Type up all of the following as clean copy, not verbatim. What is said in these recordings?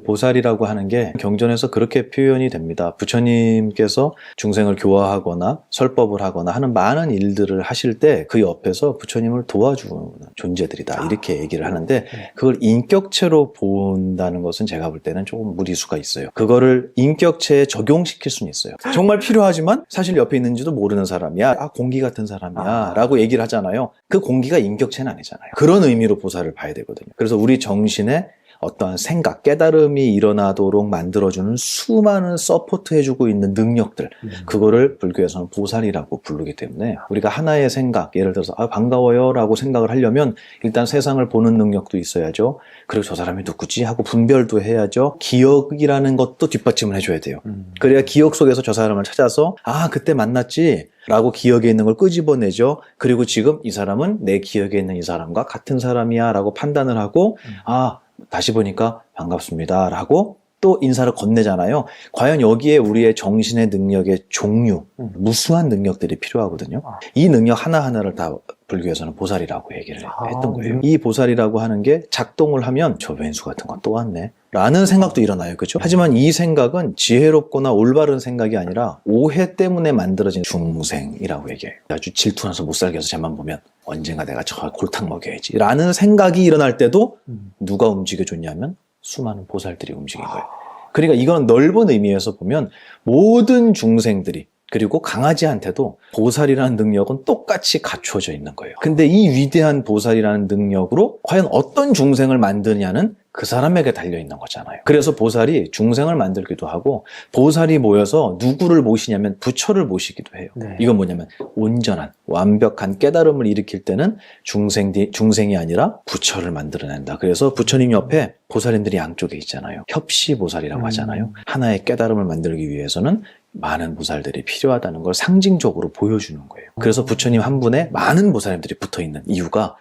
보살이라고 하는 게 경전에서 그렇게 표현이 됩니다. 부처님께서 중생을 교화하거나 설법을 하거나 하는 많은 일들을 하실 때 그 옆에서 부처님을 도와주는 존재들이다 이렇게 얘기를 하는데, 그걸 인격체로 본다는 것은 제가 볼 때는 조금 무리수가 있어요. 그거를 인격체에 적용시킬 수는 있어요. 정말 필요하지만 사실 옆에 있는지도 모르는 사람이야, 공기 같은 사람이야 라고 얘기를 하잖아요. 그 공기가 인격체는 아니잖아요. 그런 의미로 보살을 봐야 되거든요. 그래서 우리 정신에 어떠한 생각, 깨달음이 일어나도록 만들어주는 수많은 서포트해주고 있는 능력들, 그거를 불교에서는 보살이라고 부르기 때문에 우리가 하나의 생각, 예를 들어서 반가워요 라고 생각을 하려면 일단 세상을 보는 능력도 있어야죠. 그리고 저 사람이 누구지 하고 분별도 해야죠. 기억이라는 것도 뒷받침을 해줘야 돼요. 그래야 기억 속에서 저 사람을 찾아서 그때 만났지 라고 기억에 있는 걸 끄집어내죠. 그리고 지금 이 사람은 내 기억에 있는 이 사람과 같은 사람이야 라고 판단을 하고 다시 보니까 반갑습니다 라고 또 인사를 건네잖아요. 과연 여기에 우리의 정신의 능력의 종류, 무수한 능력들이 필요하거든요. 이 능력 하나하나를 다 불교에서는 보살이라고 얘기를 했던 거예요. 이 보살이라고 하는 게 작동을 하면 저 왼수 같은 건 또 왔네 라는 생각도 일어나요. 그렇죠? 하지만 이 생각은 지혜롭거나 올바른 생각이 아니라 오해 때문에 만들어진 중생이라고 얘기해요. 아주 질투나서 못 살게 해서 쟤만 보면 언젠가 내가 저 골탕 먹여야지 라는 생각이 일어날 때도 누가 움직여줬냐면 수많은 보살들이 움직인 거예요. 그러니까 이건 넓은 의미에서 보면 모든 중생들이, 그리고 강아지한테도 보살이라는 능력은 똑같이 갖춰져 있는 거예요. 근데 이 위대한 보살이라는 능력으로 과연 어떤 중생을 만드냐는 그 사람에게 달려있는 거잖아요. 그래서 보살이 중생을 만들기도 하고, 보살이 모여서 누구를 모시냐면 부처를 모시기도 해요. 이건 뭐냐면 온전한 완벽한 깨달음을 일으킬 때는 중생이 아니라 부처를 만들어낸다. 그래서 부처님 옆에 보살님들이 양쪽에 있잖아요. 협시보살이라고 하잖아요. 하나의 깨달음을 만들기 위해서는 많은 보살들이 필요하다는 걸 상징적으로 보여주는 거예요. 그래서 부처님 한 분에 많은 보살님들이 붙어있는 이유가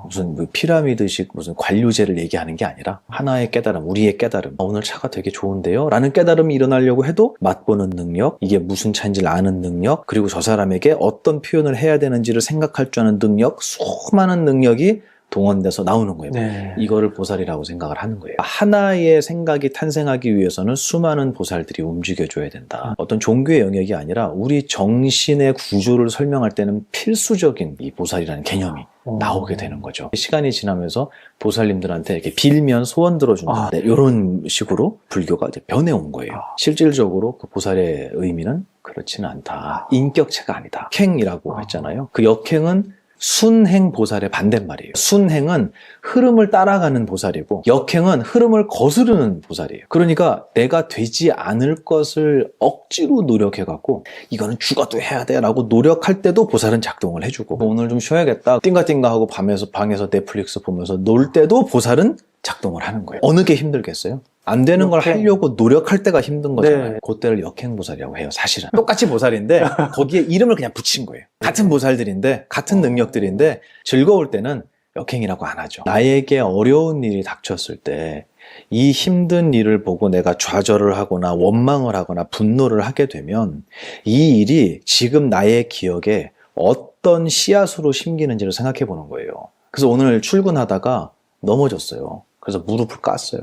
무슨 피라미드식 무슨 관료제를 얘기하는 게 아니라 하나의 깨달음, 우리의 깨달음, 오늘 차가 되게 좋은데요? 라는 깨달음이 일어나려고 해도 맛보는 능력, 이게 무슨 차인지를 아는 능력, 그리고 저 사람에게 어떤 표현을 해야 되는지를 생각할 줄 아는 능력, 수많은 능력이 동원돼서 나오는 거예요. 이거를 보살이라고 생각을 하는 거예요. 하나의 생각이 탄생하기 위해서는 수많은 보살들이 움직여줘야 된다. 어떤 종교의 영역이 아니라 우리 정신의 구조를 설명할 때는 필수적인 이 보살이라는 개념이 나오게 되는 거죠. 시간이 지나면서 보살님들한테 이렇게 빌면 소원 들어주는 이런 식으로 불교가 이제 변해온 거예요. 실질적으로 그 보살의 의미는 그렇지는 않다. 인격체가 아니다. 역행이라고 했잖아요. 그 역행은 순행 보살의 반대말이에요. 순행은 흐름을 따라가는 보살이고, 역행은 흐름을 거스르는 보살이에요. 그러니까 내가 되지 않을 것을 억지로 노력해갖고 이거는 죽어도 해야 돼 라고 노력할 때도 보살은 작동을 해주고, 오늘 좀 쉬어야겠다 띵가띵가 하고 방에서 넷플릭스 보면서 놀 때도 보살은 작동을 하는 거예요. 어느 게 힘들겠어요? 안 되는 걸 하려고 노력할 때가 힘든 거잖아요. 그때를 역행보살이라고 해요. 사실은 똑같이 보살인데 거기에 이름을 그냥 붙인 거예요. 같은 보살들인데 같은 능력들인데 즐거울 때는 역행이라고 안 하죠. 나에게 어려운 일이 닥쳤을 때 이 힘든 일을 보고 내가 좌절을 하거나 원망을 하거나 분노를 하게 되면 이 일이 지금 나의 기억에 어떤 씨앗으로 심기는지를 생각해 보는 거예요. 그래서 오늘 출근하다가 넘어졌어요. 그래서 무릎을 깠어요.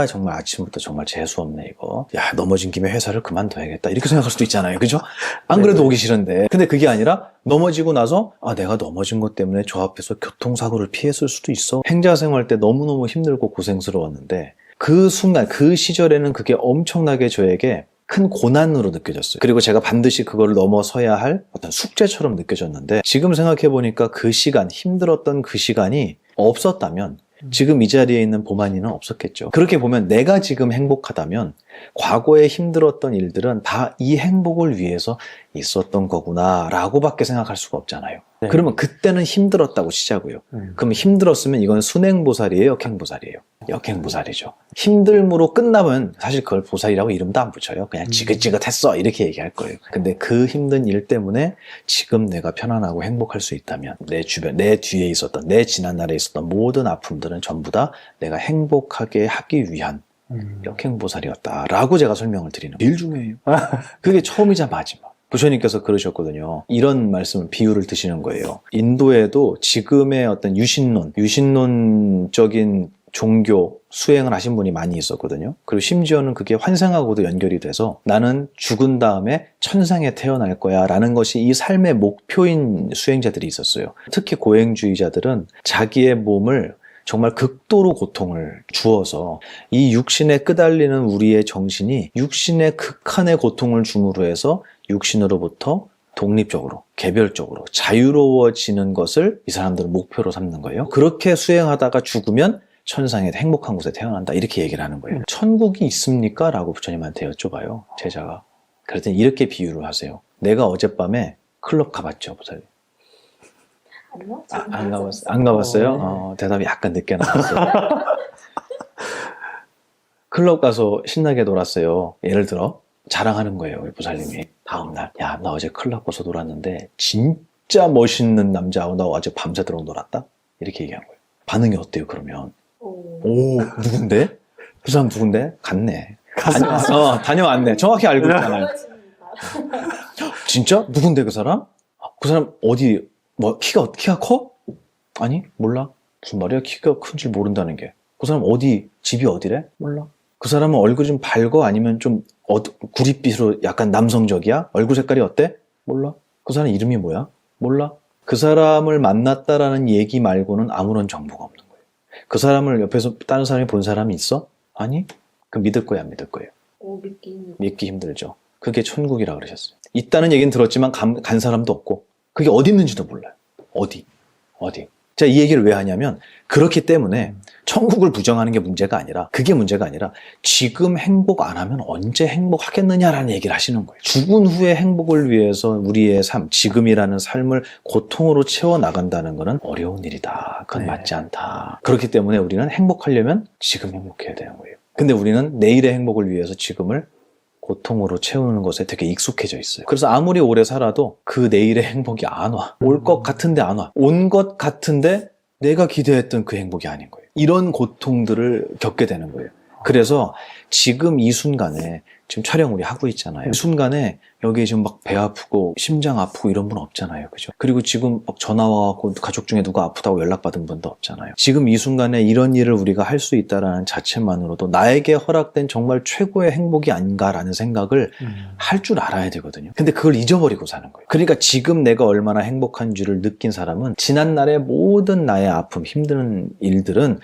정말 아침부터 정말 재수없네 이거. 넘어진 김에 회사를 그만둬야겠다 이렇게 생각할 수도 있잖아요. 그죠? 안 그래도 오기 싫은데. 근데 그게 아니라 넘어지고 나서 내가 넘어진 것 때문에 저 앞에서 교통사고를 피했을 수도 있어. 행자생활 때 너무너무 힘들고 고생스러웠는데 그 순간 그 시절에는 그게 엄청나게 저에게 큰 고난으로 느껴졌어요. 그리고 제가 반드시 그걸 넘어서야 할 어떤 숙제처럼 느껴졌는데, 지금 생각해보니까 그 시간, 힘들었던 그 시간이 없었다면 지금 이 자리에 있는 보만이는 없었겠죠. 그렇게 보면 내가 지금 행복하다면 과거에 힘들었던 일들은 다 이 행복을 위해서 있었던 거구나 라고밖에 생각할 수가 없잖아요. 그러면 그때는 힘들었다고 치자고요. 그럼 힘들었으면 이건 순행보살이에요, 역행보살이에요? 역행보살이죠. 힘듦으로 끝나면 사실 그걸 보살이라고 이름도 안 붙여요. 그냥 지긋지긋했어 이렇게 얘기할 거예요. 근데 그 힘든 일 때문에 지금 내가 편안하고 행복할 수 있다면 내 주변, 내 뒤에 있었던, 내 지난날에 있었던 모든 아픔들은 전부 다 내가 행복하게 하기 위한 역행보살이었다라고 제가 설명을 드리는 거예요. 제일 중요해요. 그게 처음이자 마지막. 부처님께서 그러셨거든요. 이런 말씀을, 비유를 드시는 거예요. 인도에도 지금의 어떤 유신론적인 종교 수행을 하신 분이 많이 있었거든요. 그리고 심지어는 그게 환생하고도 연결이 돼서 나는 죽은 다음에 천상에 태어날 거야 라는 것이 이 삶의 목표인 수행자들이 있었어요. 특히 고행주의자들은 자기의 몸을 정말 극도로 고통을 주어서 이 육신에 끄달리는 우리의 정신이 육신의 극한의 고통을 줌으로 해서 육신으로부터 독립적으로, 개별적으로 자유로워지는 것을 이 사람들은 목표로 삼는 거예요. 그렇게 수행하다가 죽으면 천상에 행복한 곳에 태어난다 이렇게 얘기를 하는 거예요. 천국이 있습니까? 라고 부처님한테 여쭤봐요. 제자가. 그랬더니 이렇게 비유를 하세요. 내가 어젯밤에 클럽 가봤죠, 부사님? 아니요. 안 가봤어요? 안 가봤어요? 대답이 약간 늦게 나왔어요. 클럽 가서 신나게 놀았어요. 예를 들어 자랑하는 거예요, 우리 부살님이. 다음날, 야, 나 어제 클럽 가서 놀았는데 진짜 멋있는 남자하고 나 어제 밤새도록 놀았다? 이렇게 얘기한 거예요. 반응이 어때요, 그러면? 오, 누군데? 그 사람 누군데? 갔네. 다녀왔네. 정확히 알고 있잖아요. 진짜? 누군데, 그 사람? 그 사람 어디, 키가 커? 아니, 몰라. 무슨 말이야? 키가 큰 줄 모른다는 게. 그 사람 어디, 집이 어디래? 몰라. 그 사람은 얼굴이 좀 밝어? 아니면 좀 구릿빛으로 약간 남성적이야? 얼굴 색깔이 어때? 몰라. 그 사람 이름이 뭐야? 몰라. 그 사람을 만났다라는 얘기 말고는 아무런 정보가 없는 거예요. 그 사람을 옆에서 다른 사람이 본 사람이 있어? 아니? 그럼 믿을 거야, 안 믿을 거예요? 믿기 힘들죠. 그게 천국이라 그러셨어요. 있다는 얘기는 들었지만 간 사람도 없고 그게 어디 있는지도 몰라요. 어디? 제가 이 얘기를 왜 하냐면 그렇기 때문에 천국을 부정하는 게 문제가 아니라 그게 문제가 아니라 지금 행복 안 하면 언제 행복하겠느냐라는 얘기를 하시는 거예요. 죽은 후의 행복을 위해서 우리의 삶, 지금이라는 삶을 고통으로 채워나간다는 것은 어려운 일이다. 그건 맞지 않다. 그렇기 때문에 우리는 행복하려면 지금 행복해야 되는 거예요. 근데 우리는 내일의 행복을 위해서 지금을 고통으로 채우는 것에 되게 익숙해져 있어요. 그래서 아무리 오래 살아도 그 내일의 행복이 안 와. 올 것 같은데 안 와. 온 것 같은데 내가 기대했던 그 행복이 아닌 거예요. 이런 고통들을 겪게 되는 거예요. 그래서 지금 이 순간에 지금 촬영 우리 하고 있잖아요. 이 순간에 여기에 지금 막 배 아프고 심장 아프고 이런 분 없잖아요. 그죠? 그리고 지금 막 전화 와갖고 가족 중에 누가 아프다고 연락받은 분도 없잖아요. 지금 이 순간에 이런 일을 우리가 할 수 있다는 자체만으로도 나에게 허락된 정말 최고의 행복이 아닌가라는 생각을 할 줄 알아야 되거든요. 근데 그걸 잊어버리고 사는 거예요. 그러니까 지금 내가 얼마나 행복한지를 느낀 사람은 지난날의 모든 나의 아픔, 힘든 일들은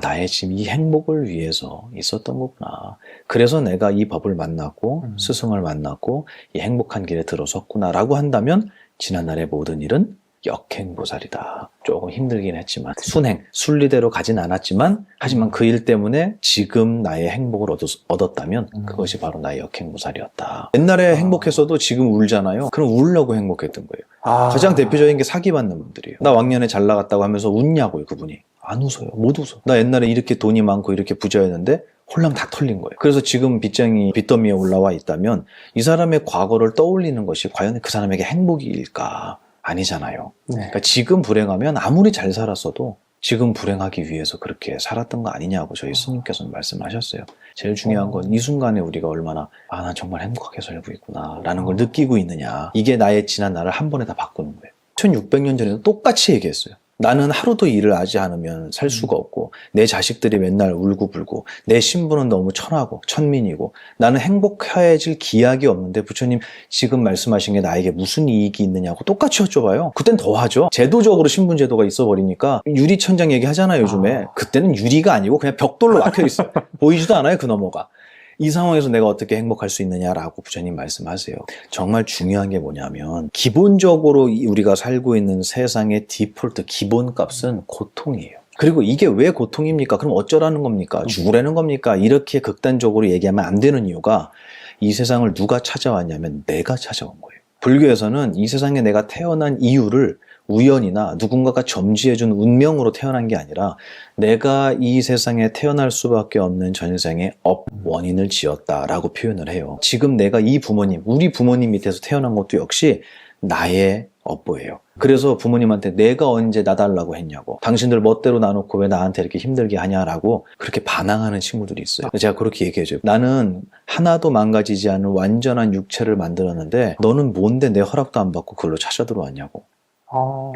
나의 지금 이 행복을 위해서 있었던 거구나. 그래서 내가 이 법을 만났고 스승을 만났고 이 행복한 길에 들어섰구나 라고 한다면 지난날의 모든 일은 역행보살이다. 조금 힘들긴 했지만 순행, 순리대로 가진 않았지만 하지만 그 일 때문에 지금 나의 행복을 얻었다면 그것이 바로 나의 역행보살이었다. 옛날에 행복했어도 지금 울잖아요. 그럼 울려고 행복했던 거예요. 가장 대표적인 게 사기받는 분들이에요. 나 왕년에 잘 나갔다고 하면서 웃냐고요, 그분이. 안 웃어요. 못 웃어. 나 옛날에 이렇게 돈이 많고 이렇게 부자였는데 홀랑 다 털린 거예요. 그래서 지금 빚쟁이 빚더미에 올라와 있다면 이 사람의 과거를 떠올리는 것이 과연 그 사람에게 행복일까? 아니잖아요. 그러니까 지금 불행하면 아무리 잘 살았어도 지금 불행하기 위해서 그렇게 살았던 거 아니냐고 저희 스님께서는 말씀하셨어요. 제일 중요한 건 이 순간에 우리가 얼마나 난 정말 행복하게 살고 있구나 라는 걸 느끼고 있느냐. 이게 나의 지난 날을 한 번에 다 바꾸는 거예요. 1600년 전에도 똑같이 얘기했어요. 나는 하루도 일을 하지 않으면 살 수가 없고 내 자식들이 맨날 울고불고 내 신부는 너무 천하고 천민이고 나는 행복해질 기약이 없는데 부처님 지금 말씀하신 게 나에게 무슨 이익이 있느냐고 똑같이 여쭤봐요. 그땐 더 하죠. 제도적으로 신분제도가 있어버리니까 유리천장 얘기하잖아요, 요즘에. 그때는 유리가 아니고 그냥 벽돌로 막혀있어요. 보이지도 않아요, 그 너머가. 이 상황에서 내가 어떻게 행복할 수 있느냐라고 부처님 말씀하세요. 정말 중요한 게 뭐냐면 기본적으로 우리가 살고 있는 세상의 디폴트 기본값은 고통이에요. 그리고 이게 왜 고통입니까? 그럼 어쩌라는 겁니까? 죽으라는 겁니까? 이렇게 극단적으로 얘기하면 안 되는 이유가 이 세상을 누가 찾아왔냐면 내가 찾아온 거예요. 불교에서는 이 세상에 내가 태어난 이유를 우연이나 누군가가 점지해준 운명으로 태어난 게 아니라 내가 이 세상에 태어날 수밖에 없는 전생의 원인을 지었다라고 표현을 해요. 지금 내가 이 부모님, 우리 부모님 밑에서 태어난 것도 역시 나의 업보예요. 그래서 부모님한테 내가 언제 나달라고 했냐고, 당신들 멋대로 놔놓고 왜 나한테 이렇게 힘들게 하냐라고 그렇게 반항하는 친구들이 있어요. 제가 그렇게 얘기해줘요. 나는 하나도 망가지지 않은 완전한 육체를 만들었는데 너는 뭔데 내 허락도 안 받고 그걸로 찾아 들어왔냐고.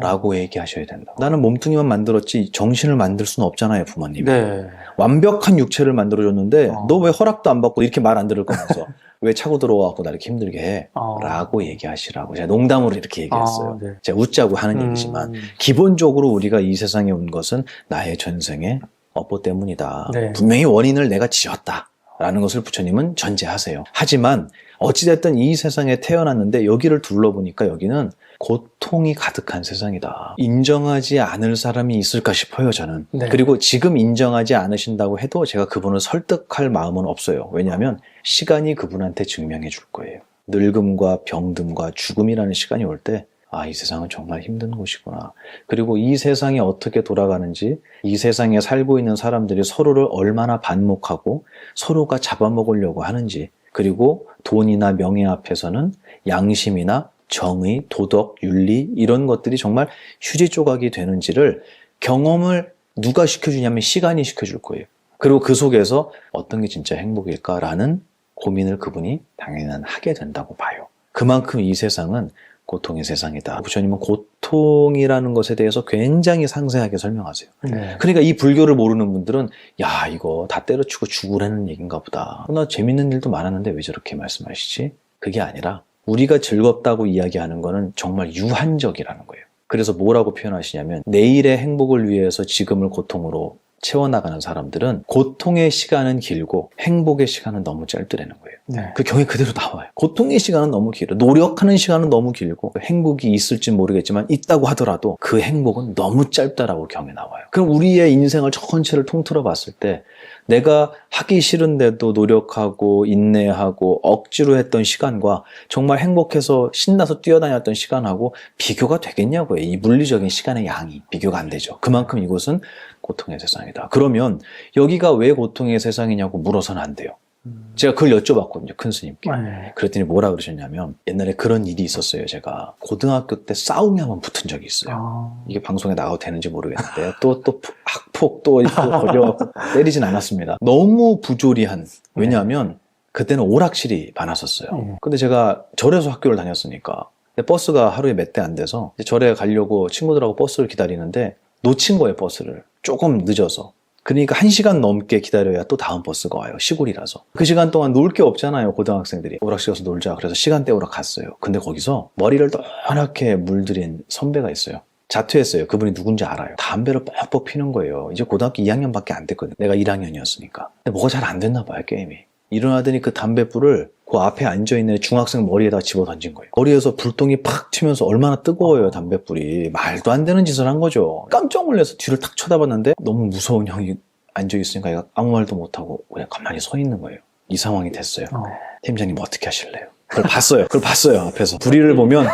라고 얘기하셔야 된다. 나는 몸뚱이만 만들었지 정신을 만들 수는 없잖아요, 부모님이. 네. 완벽한 육체를 만들어줬는데 어. 너 왜 허락도 안 받고 이렇게 말 안 들을 거면서 왜 차고 들어와갖고 나 이렇게 힘들게 해? 어. 라고 얘기하시라고 제가 농담으로 이렇게 얘기했어요. 네. 제가 웃자고 하는 얘기지만 기본적으로 우리가 이 세상에 온 것은 나의 전생의 업보 때문이다. 네. 분명히 원인을 내가 지었다 라는 것을 부처님은 전제하세요. 하지만 어찌됐든 이 세상에 태어났는데 여기를 둘러보니까 여기는 고통이 가득한 세상이다. 인정하지 않을 사람이 있을까 싶어요, 저는. 네. 그리고 지금 인정하지 않으신다고 해도 제가 그분을 설득할 마음은 없어요. 왜냐하면 시간이 그분한테 증명해 줄 거예요. 늙음과 병듦과 죽음이라는 시간이 올 때 아, 이 세상은 정말 힘든 곳이구나. 그리고 이 세상이 어떻게 돌아가는지, 이 세상에 살고 있는 사람들이 서로를 얼마나 반목하고 서로가 잡아먹으려고 하는지, 그리고 돈이나 명예 앞에서는 양심이나 정의, 도덕, 윤리 이런 것들이 정말 휴지 조각이 되는지를 경험을 누가 시켜주냐면 시간이 시켜줄 거예요. 그리고 그 속에서 어떤 게 진짜 행복일까라는 고민을 그분이 당연히 하게 된다고 봐요. 그만큼 이 세상은 고통의 세상이다. 부처님은 고통이라는 것에 대해서 굉장히 상세하게 설명하세요. 네. 그러니까 이 불교를 모르는 분들은 야, 이거 다 때려치고 죽으라는 얘기인가 보다. 나 재밌는 일도 많았는데 왜 저렇게 말씀하시지? 그게 아니라 우리가 즐겁다고 이야기하는 거는 정말 유한적이라는 거예요. 그래서 뭐라고 표현하시냐면 내일의 행복을 위해서 지금을 고통으로 채워나가는 사람들은 고통의 시간은 길고 행복의 시간은 너무 짧더라는 거예요. 네. 그 경에 그대로 나와요. 고통의 시간은 너무 길어. 노력하는 시간은 너무 길고 행복이 있을지 모르겠지만 있다고 하더라도 그 행복은 너무 짧다라고 경에 나와요. 그럼 우리의 인생을 전체를 통틀어 봤을 때 내가 하기 싫은데도 노력하고 인내하고 억지로 했던 시간과 정말 행복해서 신나서 뛰어다녔던 시간하고 비교가 되겠냐고요. 이 물리적인 시간의 양이 비교가 안 되죠. 그만큼 이곳은 고통의 세상이다. 그러면 여기가 왜 고통의 세상이냐고 물어서는 안 돼요. 제가 그걸 여쭤봤거든요, 큰 스님께. 네. 그랬더니 뭐라 그러셨냐면 옛날에 그런 일이 있었어요. 제가 고등학교 때 싸움에 한번 붙은 적이 있어요. 이게 방송에 나가도 되는지 모르겠는데 또 학폭 또 걸려갖고 때리진 않았습니다. 너무 부조리한. 왜냐하면 그때는 오락실이 많았었어요. 근데 제가 절에서 학교를 다녔으니까 버스가 하루에 몇 대 안 돼서 이제 절에 가려고 친구들하고 버스를 기다리는데 놓친 거예요, 버스를. 조금 늦어서. 그러니까 1시간 넘게 기다려야 또 다음 버스가 와요. 시골이라서. 그 시간 동안 놀 게 없잖아요, 고등학생들이. 오락실 가서 놀자. 그래서 시간 때우러 갔어요. 근데 거기서 머리를 노랗게 물들인 선배가 있어요. 자퇴했어요. 그분이 누군지 알아요. 담배를 뻑뻑 피는 거예요. 이제 고등학교 2학년밖에 안 됐거든요. 내가 1학년이었으니까. 근데 뭐가 잘 안 됐나 봐요, 게임이. 일어나더니 그 담배불을 그 앞에 앉아있는 중학생 머리에다 집어 던진 거예요. 머리에서 불똥이 팍 튀면서 얼마나 뜨거워요, 담배불이. 말도 안 되는 짓을 한 거죠. 깜짝 놀라서 뒤를 탁 쳐다봤는데 너무 무서운 형이 앉아있으니까 얘가 아무 말도 못하고 그냥 가만히 서 있는 거예요. 이 상황이 됐어요. 팀장님 어떻게 하실래요? 그걸 봤어요, 앞에서. 불의를 보면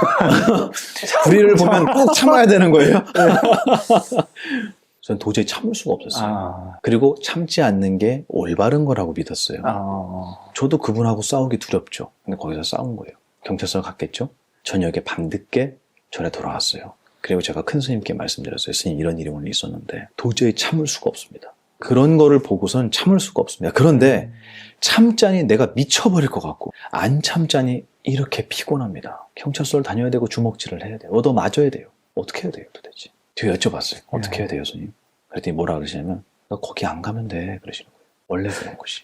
꼭 참아야 되는 거예요. 저는 도저히 참을 수가 없었어요. 그리고 참지 않는 게 올바른 거라고 믿었어요. 저도 그분하고 싸우기 두렵죠. 근데 거기서 싸운 거예요. 경찰서 갔겠죠? 저녁에 밤늦게 절에 돌아왔어요. 그리고 제가 큰 스님께 말씀드렸어요. 스님, 이런 일이 오늘 있었는데 도저히 참을 수가 없습니다. 그런 거를 보고선 참을 수가 없습니다. 그런데 참자니 내가 미쳐버릴 것 같고 안 참자니 이렇게 피곤합니다. 경찰서를 다녀야 되고 주먹질을 해야 돼요. 얻어 맞아야 돼요. 어떻게 해야 돼요, 도대체? 제가 여쭤봤어요. 어떻게 해야 돼요, 스님? 그랬더니 뭐라 그러시냐면 너 거기 안 가면 돼, 그러시는 거예요. 원래 그런 곳이.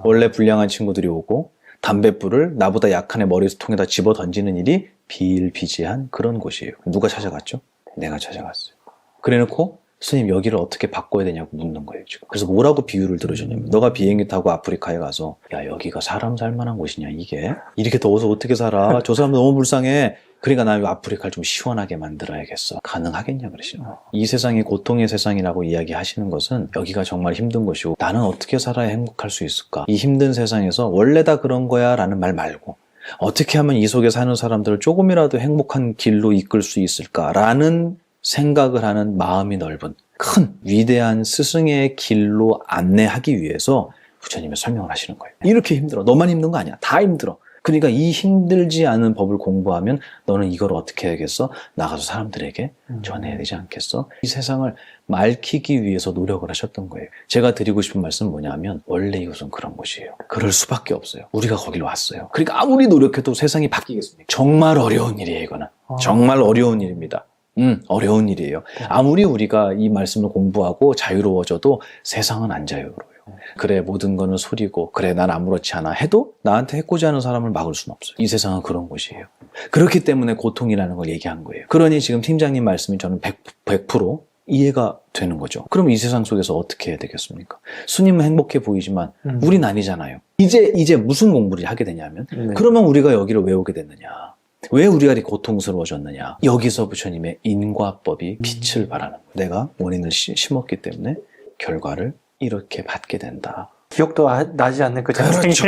원래 불량한 친구들이 오고 담뱃불을 나보다 약한 애 머리통에다 집어 던지는 일이 비일비재한 그런 곳이에요. 누가 찾아갔죠? 내가 찾아갔어요. 그래놓고 스님 여기를 어떻게 바꿔야 되냐고 묻는 거예요, 지금. 그래서 뭐라고 비유를 들으셨냐면 너가 비행기 타고 아프리카에 가서 야, 여기가 사람 살 만한 곳이냐, 이게? 이렇게 더워서 어떻게 살아? 저 사람 너무 불쌍해. 그러니까 나 이 아프리카를 좀 시원하게 만들어야겠어. 가능하겠냐 그러시죠. 이 세상이 고통의 세상이라고 이야기하시는 것은 여기가 정말 힘든 곳이고 나는 어떻게 살아야 행복할 수 있을까? 이 힘든 세상에서 원래 다 그런 거야 라는 말 말고 어떻게 하면 이 속에 사는 사람들을 조금이라도 행복한 길로 이끌 수 있을까라는 생각을 하는 마음이 넓은 큰 위대한 스승의 길로 안내하기 위해서 부처님이 설명을 하시는 거예요. 이렇게 힘들어. 너만 힘든 거 아니야. 다 힘들어. 그러니까 이 힘들지 않은 법을 공부하면 너는 이걸 어떻게 해야겠어? 나가서 사람들에게 전해야 되지 않겠어? 이 세상을 맑히기 위해서 노력을 하셨던 거예요. 제가 드리고 싶은 말씀은 뭐냐면 원래 이것은 그런 것이에요. 그럴 수밖에 없어요. 우리가 거기로 왔어요. 그러니까 아무리 노력해도 세상이 바뀌겠습니까? 정말 어려운 일이에요. 이거는. 정말 어려운 일입니다. 어려운 일이에요. 아무리 우리가 이 말씀을 공부하고 자유로워져도 세상은 안 자유로워요. 그래 모든 거는 소리고 그래 난 아무렇지 않아 해도 나한테 해코지 하는 사람을 막을 수는 없어요. 이 세상은 그런 곳이에요. 그렇기 때문에 고통이라는 걸 얘기한 거예요. 그러니 지금 팀장님 말씀이 저는 100% 이해가 되는 거죠. 그럼 이 세상 속에서 어떻게 해야 되겠습니까? 스님은 행복해 보이지만 우린 아니잖아요. 이제 무슨 공부를 하게 되냐면 그러면 우리가 여기를 왜 오게 됐느냐? 왜 우리가 이렇게 고통스러워졌느냐? 여기서 부처님의 인과법이 빛을 발하는 거예요. 내가 원인을 심었기 때문에 결과를 이렇게 받게 된다. 기억도 나지 않는 그 장면이. 그렇죠.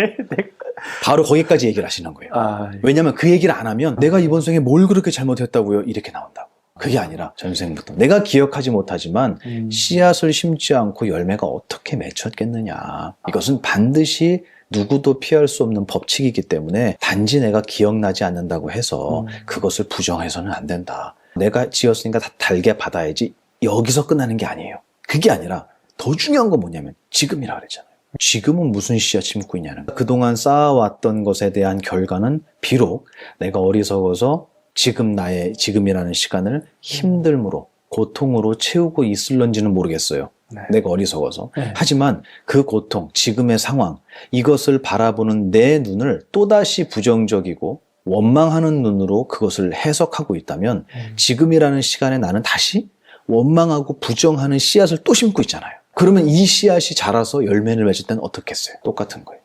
바로 거기까지 얘기를 하시는 거예요. 예. 왜냐하면 그 얘기를 안 하면 내가 이번 생에 뭘 그렇게 잘못했다고요? 이렇게 나온다고. 그게 아니라 전생부터 내가 기억하지 못하지만 씨앗을 심지 않고 열매가 어떻게 맺혔겠느냐. 이것은 반드시 누구도 피할 수 없는 법칙이기 때문에 단지 내가 기억나지 않는다고 해서 그것을 부정해서는 안 된다. 내가 지었으니까 다 달게 받아야지. 여기서 끝나는 게 아니에요. 그게 아니라 더 중요한 건 뭐냐면 지금이라 그랬잖아요. 지금은 무슨 씨앗 심고 있냐는 거예요. 그동안 쌓아왔던 것에 대한 결과는 비록 내가 어리석어서 지금이라는 시간을 힘듦으로 고통으로 채우고 있을런지는 모르겠어요. 내가 어리석어서. 하지만 그 고통, 지금의 상황, 이것을 바라보는 내 눈을 또다시 부정적이고 원망하는 눈으로 그것을 해석하고 있다면 지금이라는 시간에 나는 다시 원망하고 부정하는 씨앗을 또 심고 있잖아요. 그러면 이 씨앗이 자라서 열매를 맺을 때는 어떻겠어요? 똑같은 거예요.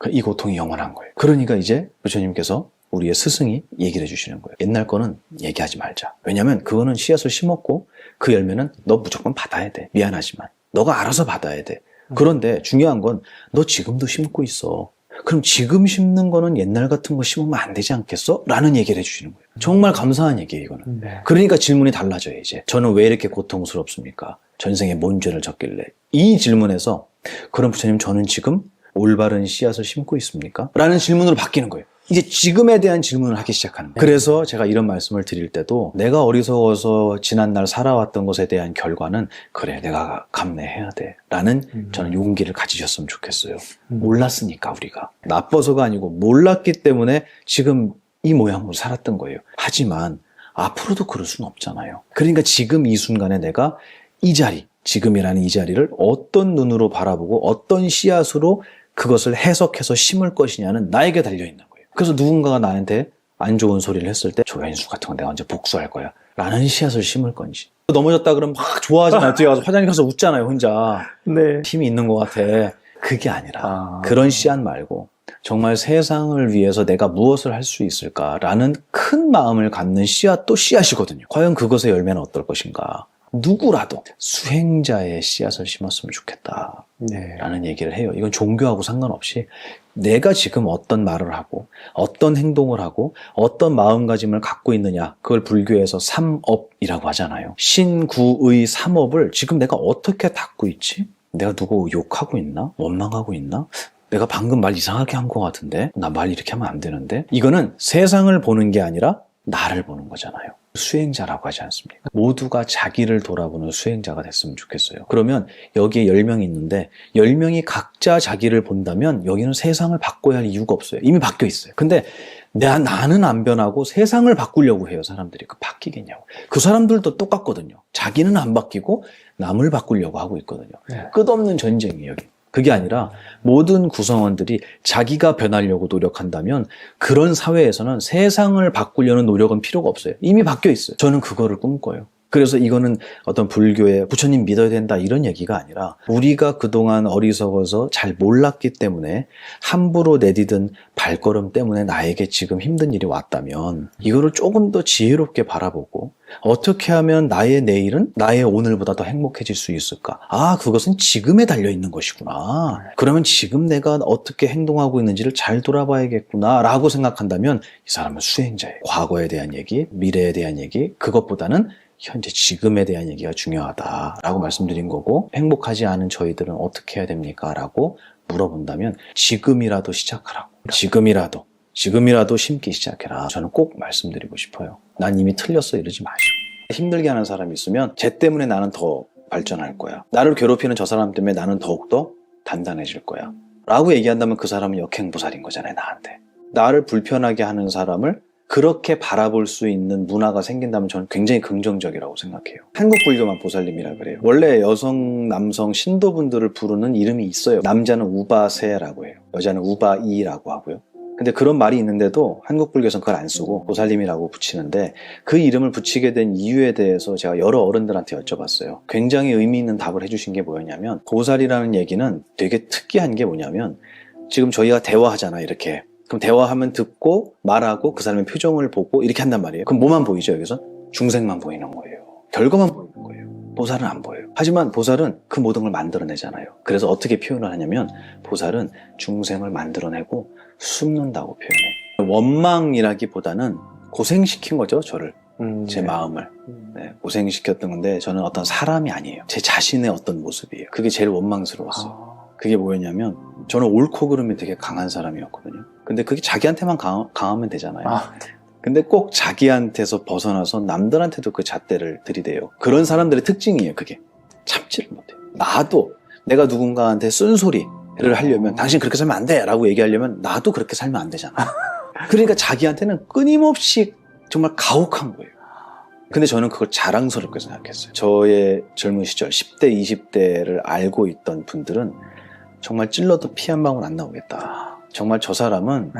이 고통이 영원한 거예요. 그러니까 이제 부처님께서 우리의 스승이 얘기를 해주시는 거예요. 옛날 거는 얘기하지 말자. 왜냐면 그거는 씨앗을 심었고 그 열매는 너 무조건 받아야 돼. 미안하지만. 너가 알아서 받아야 돼. 그런데 중요한 건 너 지금도 심고 있어. 그럼 지금 심는 거는 옛날 같은 거 심으면 안 되지 않겠어? 라는 얘기를 해주시는 거예요. 정말 감사한 얘기예요, 이거는. 그러니까 질문이 달라져요, 이제. 저는 왜 이렇게 고통스럽습니까? 전생에 뭔 죄를 졌길래? 이 질문에서 그럼 부처님 저는 지금 올바른 씨앗을 심고 있습니까? 라는 질문으로 바뀌는 거예요. 이제 지금에 대한 질문을 하기 시작하는 거예요. 그래서 제가 이런 말씀을 드릴 때도 내가 어리석어서 지난날 살아왔던 것에 대한 결과는 그래 내가 감내해야 돼 라는 저는 용기를 가지셨으면 좋겠어요. 몰랐으니까 우리가. 나빠서가 아니고 몰랐기 때문에 지금 이 모양으로 살았던 거예요. 하지만 앞으로도 그럴 수는 없잖아요. 그러니까 지금 이 순간에 내가 이 자리, 지금이라는 이 자리를 어떤 눈으로 바라보고 어떤 씨앗으로 그것을 해석해서 심을 것이냐는 나에게 달려있는 거예요. 그래서 누군가가 나한테 안 좋은 소리를 했을 때 조연수 같은 거 내가 언제 복수할 거야 라는 씨앗을 심을 건지. 넘어졌다 그러면 막 좋아하잖아요. 뒤에 가서 화장실 가서 웃잖아요 혼자. 네. 힘이 있는 것 같아. 그게 아니라 그런 씨앗 말고 정말 세상을 위해서 내가 무엇을 할 수 있을까라는 큰 마음을 갖는 씨앗도 씨앗이거든요. 과연 그것의 열매는 어떨 것인가. 누구라도 수행자의 씨앗을 심었으면 좋겠다 라는 얘기를 해요. 이건 종교하고 상관없이 내가 지금 어떤 말을 하고 어떤 행동을 하고 어떤 마음가짐을 갖고 있느냐, 그걸 불교에서 삼업이라고 하잖아요. 신구의 삼업을 지금 내가 어떻게 닦고 있지? 내가 누구 욕하고 있나? 원망하고 있나? 내가 방금 말 이상하게 한 것 같은데? 나 말 이렇게 하면 안 되는데? 이거는 세상을 보는 게 아니라 나를 보는 거잖아요. 수행자라고 하지 않습니까? 모두가 자기를 돌아보는 수행자가 됐으면 좋겠어요. 그러면 여기에 10명이 있는데 10명이 각자 자기를 본다면 여기는 세상을 바꿔야 할 이유가 없어요. 이미 바뀌어 있어요. 근데 나는 안 변하고 세상을 바꾸려고 해요, 사람들이. 그 바뀌겠냐고. 그 사람들도 똑같거든요. 자기는 안 바뀌고 남을 바꾸려고 하고 있거든요. 끝없는 전쟁이에요, 여기. 그게 아니라 모든 구성원들이 자기가 변하려고 노력한다면 그런 사회에서는 세상을 바꾸려는 노력은 필요가 없어요. 이미 바뀌어 있어요. 저는 그거를 꿈꿔요. 그래서 이거는 어떤 불교의 부처님 믿어야 된다 이런 얘기가 아니라 우리가 그동안 어리석어서 잘 몰랐기 때문에 함부로 내디딘 발걸음 때문에 나에게 지금 힘든 일이 왔다면 이거를 조금 더 지혜롭게 바라보고 어떻게 하면 나의 내일은 나의 오늘보다 더 행복해질 수 있을까? 아, 그것은 지금에 달려있는 것이구나. 그러면 지금 내가 어떻게 행동하고 있는지를 잘 돌아봐야겠구나 라고 생각한다면 이 사람은 수행자예요. 과거에 대한 얘기, 미래에 대한 얘기, 그것보다는 현재 지금에 대한 얘기가 중요하다라고 말씀드린 거고, 행복하지 않은 저희들은 어떻게 해야 됩니까? 라고 물어본다면 지금이라도 시작하라고. 지금이라도 심기 시작해라. 저는 꼭 말씀드리고 싶어요. 난 이미 틀렸어 이러지 마시고. 힘들게 하는 사람이 있으면 쟤 때문에 나는 더 발전할 거야. 나를 괴롭히는 저 사람 때문에 나는 더욱더 단단해질 거야. 라고 얘기한다면 그 사람은 역행보살인 거잖아요, 나한테. 나를 불편하게 하는 사람을 그렇게 바라볼 수 있는 문화가 생긴다면 저는 굉장히 긍정적이라고 생각해요. 한국 불교만 보살님이라 그래요. 원래 여성, 남성 신도분들을 부르는 이름이 있어요. 남자는 우바세라고 해요. 여자는 우바이라고 하고요. 근데 그런 말이 있는데도 한국 불교에서는 그걸 안 쓰고 보살님이라고 붙이는데 그 이름을 붙이게 된 이유에 대해서 제가 여러 어른들한테 여쭤봤어요. 굉장히 의미 있는 답을 해주신 게 뭐였냐면 보살이라는 얘기는 되게 특이한 게 뭐냐면 지금 저희가 대화하잖아요, 이렇게. 그럼 대화하면 듣고 말하고 그 사람의 표정을 보고 이렇게 한단 말이에요. 그럼 뭐만 보이죠, 여기서? 중생만 보이는 거예요. 결과만 보이는 거예요. 보살은 안 보여요. 하지만 보살은 그 모든 걸 만들어내잖아요. 그래서 어떻게 표현을 하냐면 보살은 중생을 만들어내고 숨는다고 표현해요. 원망이라기보다는 고생시킨 거죠, 저를. 제 마음을. 네, 고생시켰던 건데 저는 어떤 사람이 아니에요. 제 자신의 어떤 모습이에요. 그게 제일 원망스러웠어요. 그게 뭐였냐면 저는 옳고 그름이 되게 강한 사람이었거든요. 근데 그게 자기한테만 강하면 되잖아요. 근데 꼭 자기한테서 벗어나서 남들한테도 그 잣대를 들이대요. 그런 사람들의 특징이에요, 그게. 참지를 못해요. 나도 내가 누군가한테 쓴소리를 하려면 당신 그렇게 살면 안 돼! 라고 얘기하려면 나도 그렇게 살면 안 되잖아. 그러니까 자기한테는 끊임없이 정말 가혹한 거예요. 근데 저는 그걸 자랑스럽게 생각했어요. 저의 젊은 시절 10대, 20대를 알고 있던 분들은 정말 찔러도 피 한 방울 안 나오겠다. 정말 저 사람은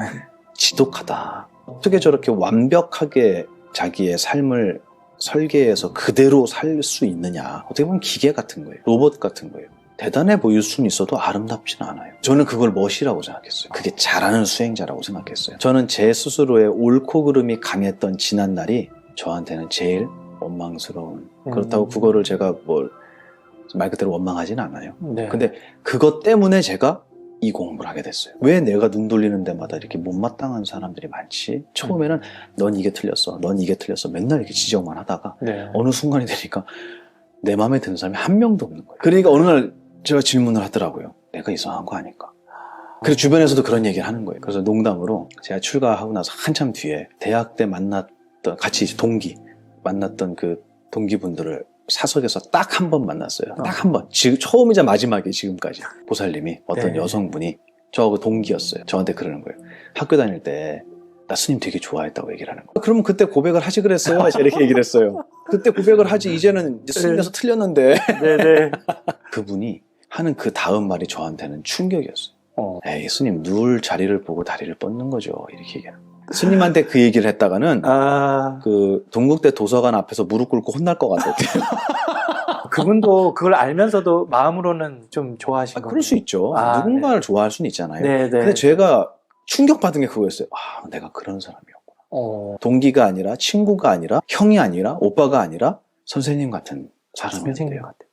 지독하다. 어떻게 저렇게 완벽하게 자기의 삶을 설계해서 그대로 살 수 있느냐. 어떻게 보면 기계 같은 거예요. 로봇 같은 거예요. 대단해 보일 수는 있어도 아름답지는 않아요. 저는 그걸 멋이라고 생각했어요. 그게 잘하는 수행자라고 생각했어요. 저는 제 스스로의 옳고 그름이 강했던 지난 날이 저한테는 제일 원망스러운. 그렇다고 그거를 제가 말 그대로 원망하지는 않아요. 네. 근데 그것 때문에 제가 이 공부를 하게 됐어요. 왜 내가 눈 돌리는 데마다 이렇게 못마땅한 사람들이 많지? 처음에는 넌 이게 틀렸어, 넌 이게 틀렸어 맨날 이렇게 지적만 하다가 네. 어느 순간이 되니까 내 마음에 드는 사람이 한 명도 없는 거예요. 그러니까 어느 날 제가 질문을 하더라고요. 내가 이상한 거 아닐까? 그래서 주변에서도 그런 얘기를 하는 거예요. 그래서 농담으로 제가 출가하고 나서 한참 뒤에 대학 때 만났던 같이 만났던 그 동기분들을 사석에서 딱 한 번 만났어요. 딱 한 번. 처음이자 마지막에 지금까지. 보살님이 어떤 네. 여성분이 저하고 동기였어요. 저한테 그러는 거예요. 학교 다닐 때 나 스님 되게 좋아했다고 얘기를 하는 거예요. 그러면 그때 고백을 하지 그랬어요. 제가 이렇게 얘기를 했어요. 그때 고백을 하지 이제는 스님에서 틀렸는데. 네네. 그분이 하는 그 다음 말이 저한테는 충격이었어요. 에이 스님 누울 자리를 보고 다리를 뻗는 거죠. 이렇게 얘기하는 거예요. 스님한테 그 얘기를 했다가는 그 동국대 도서관 앞에서 무릎 꿇고 혼날 것 같았대요. 그분도 그걸 알면서도 마음으로는 좀 좋아하신 거예요. 그럴 수 있죠. 누군가를 좋아할 수는 있잖아요. 네네. 근데 제가 충격받은 게 그거였어요. 아, 내가 그런 사람이었구나. 동기가 아니라 친구가 아니라 형이 아니라 오빠가 아니라 선생님 같은 선생님 사람이었대요. 같아요.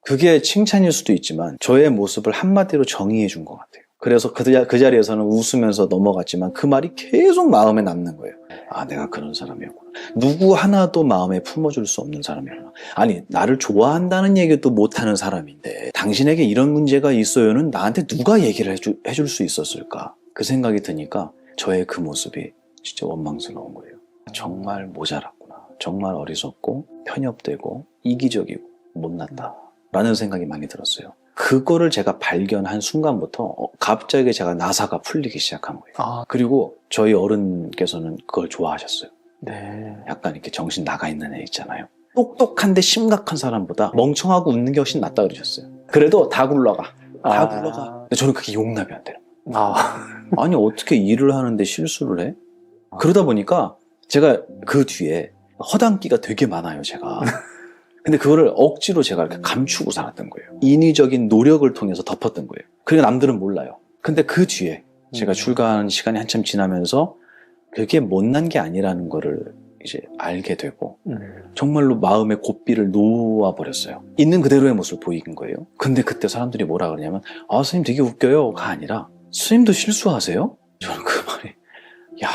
그게 칭찬일 수도 있지만 저의 모습을 한마디로 정의해 준 것 같아요. 그래서 그 자리에서는 웃으면서 넘어갔지만 그 말이 계속 마음에 남는 거예요. 아, 내가 그런 사람이었구나. 누구 하나도 마음에 품어줄 수 없는 사람이구나. 아니, 나를 좋아한다는 얘기도 못하는 사람인데 당신에게 이런 문제가 있어요는 나한테 누가 얘기를 해줄 수 있었을까? 그 생각이 드니까 저의 그 모습이 진짜 원망스러운 거예요. 정말 모자랐구나. 정말 어리석고 편협되고 이기적이고 못났다. 라는 생각이 많이 들었어요. 그거를 제가 발견한 순간부터 갑자기 제가 나사가 풀리기 시작한 거예요. 그리고 저희 어른께서는 그걸 좋아하셨어요. 네. 약간 이렇게 정신 나가 있는 애 있잖아요. 똑똑한데 심각한 사람보다 멍청하고 웃는 게 훨씬 낫다 그러셨어요. 그래도 다 굴러가. 다 굴러가. 근데 저는 그게 용납이 안 되는 거예요. 아니 어떻게 일을 하는데 실수를 해? 그러다 보니까 제가 그 뒤에 허당기가 되게 많아요, 제가. 근데 그거를 억지로 제가 이렇게 감추고 살았던 거예요. 인위적인 노력을 통해서 덮었던 거예요. 그러니까 남들은 몰라요. 근데 그 뒤에 제가 출가하는 시간이 한참 지나면서 그게 못난 게 아니라는 거를 이제 알게 되고 정말로 마음의 고삐를 놓아버렸어요. 있는 그대로의 모습을 보이는 거예요. 근데 그때 사람들이 뭐라 그러냐면 아, 스님 되게 웃겨요가 아니라 스님도 실수하세요? 저는 그 말이 야,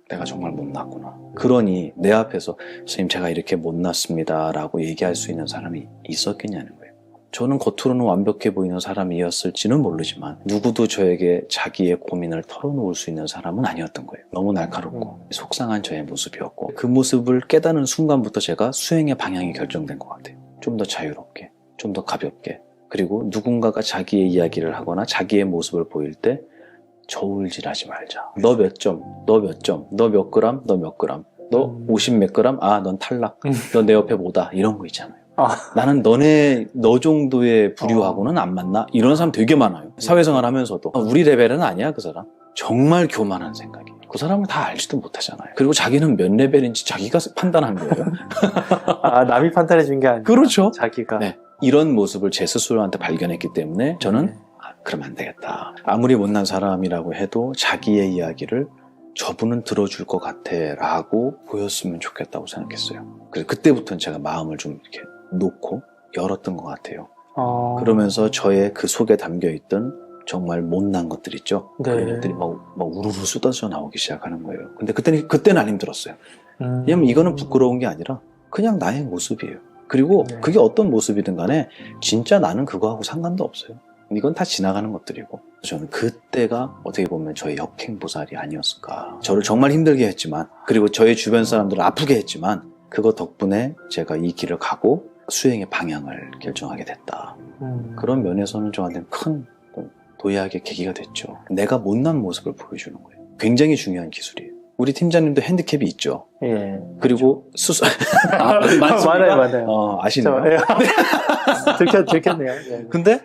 내가 정말 못났구나. 그러니 내 앞에서 스님 제가 이렇게 못났습니다 라고 얘기할 수 있는 사람이 있었겠냐는 거예요. 저는 겉으로는 완벽해 보이는 사람이었을지는 모르지만 누구도 저에게 자기의 고민을 털어놓을 수 있는 사람은 아니었던 거예요. 너무 날카롭고 속상한 저의 모습이었고 그 모습을 깨닫는 순간부터 제가 수행의 방향이 결정된 것 같아요. 좀 더 자유롭게 좀 더 가볍게, 그리고 누군가가 자기의 이야기를 하거나 자기의 모습을 보일 때 저울질하지 말자. 너 몇 점, 너 몇 점, 너 몇 그램, 너 몇 그램, 너 50 몇 그램, 아, 넌 탈락. 너 내 옆에 뭐다. 이런 거 있잖아요. 나는 너 정도의 부류하고는 안 맞나? 이런 사람 되게 많아요. 사회생활 하면서도. 우리 레벨은 아니야, 그 사람. 정말 교만한 생각이에요. 그 사람은 다 알지도 못하잖아요. 그리고 자기는 몇 레벨인지 자기가 판단한 거예요. 남이 판단해 준 게 아니라 그렇죠. 자기가. 네. 이런 모습을 제 스스로한테 발견했기 때문에 저는 네. 그러면 안 되겠다. 아무리 못난 사람이라고 해도 자기의 이야기를 저분은 들어줄 것 같아 라고 보였으면 좋겠다고 생각했어요. 그래서 그때부터는 제가 마음을 좀 이렇게 놓고 열었던 것 같아요. 그러면서 저의 그 속에 담겨있던 정말 못난 것들 있죠. 네. 그런 것들이 막 우르르 쏟아져 나오기 시작하는 거예요. 근데 그때는 안 힘들었어요. 왜냐면 이거는 부끄러운 게 아니라 그냥 나의 모습이에요. 그리고 네. 그게 어떤 모습이든 간에 진짜 나는 그거하고 상관도 없어요. 이건 다 지나가는 것들이고, 저는 그때가 어떻게 보면 저의 역행보살이 아니었을까. 저를 정말 힘들게 했지만, 그리고 저의 주변 사람들을 아프게 했지만, 그거 덕분에 제가 이 길을 가고 수행의 방향을 결정하게 됐다. 그런 면에서는 저한테는 큰 도약의 계기가 됐죠. 내가 못난 모습을 보여주는 거예요. 굉장히 중요한 기술이에요. 우리 팀장님도 핸디캡이 있죠. 예. 그리고 많습니까? 맞아요. 아시네요. 들켰네요. 네. 근데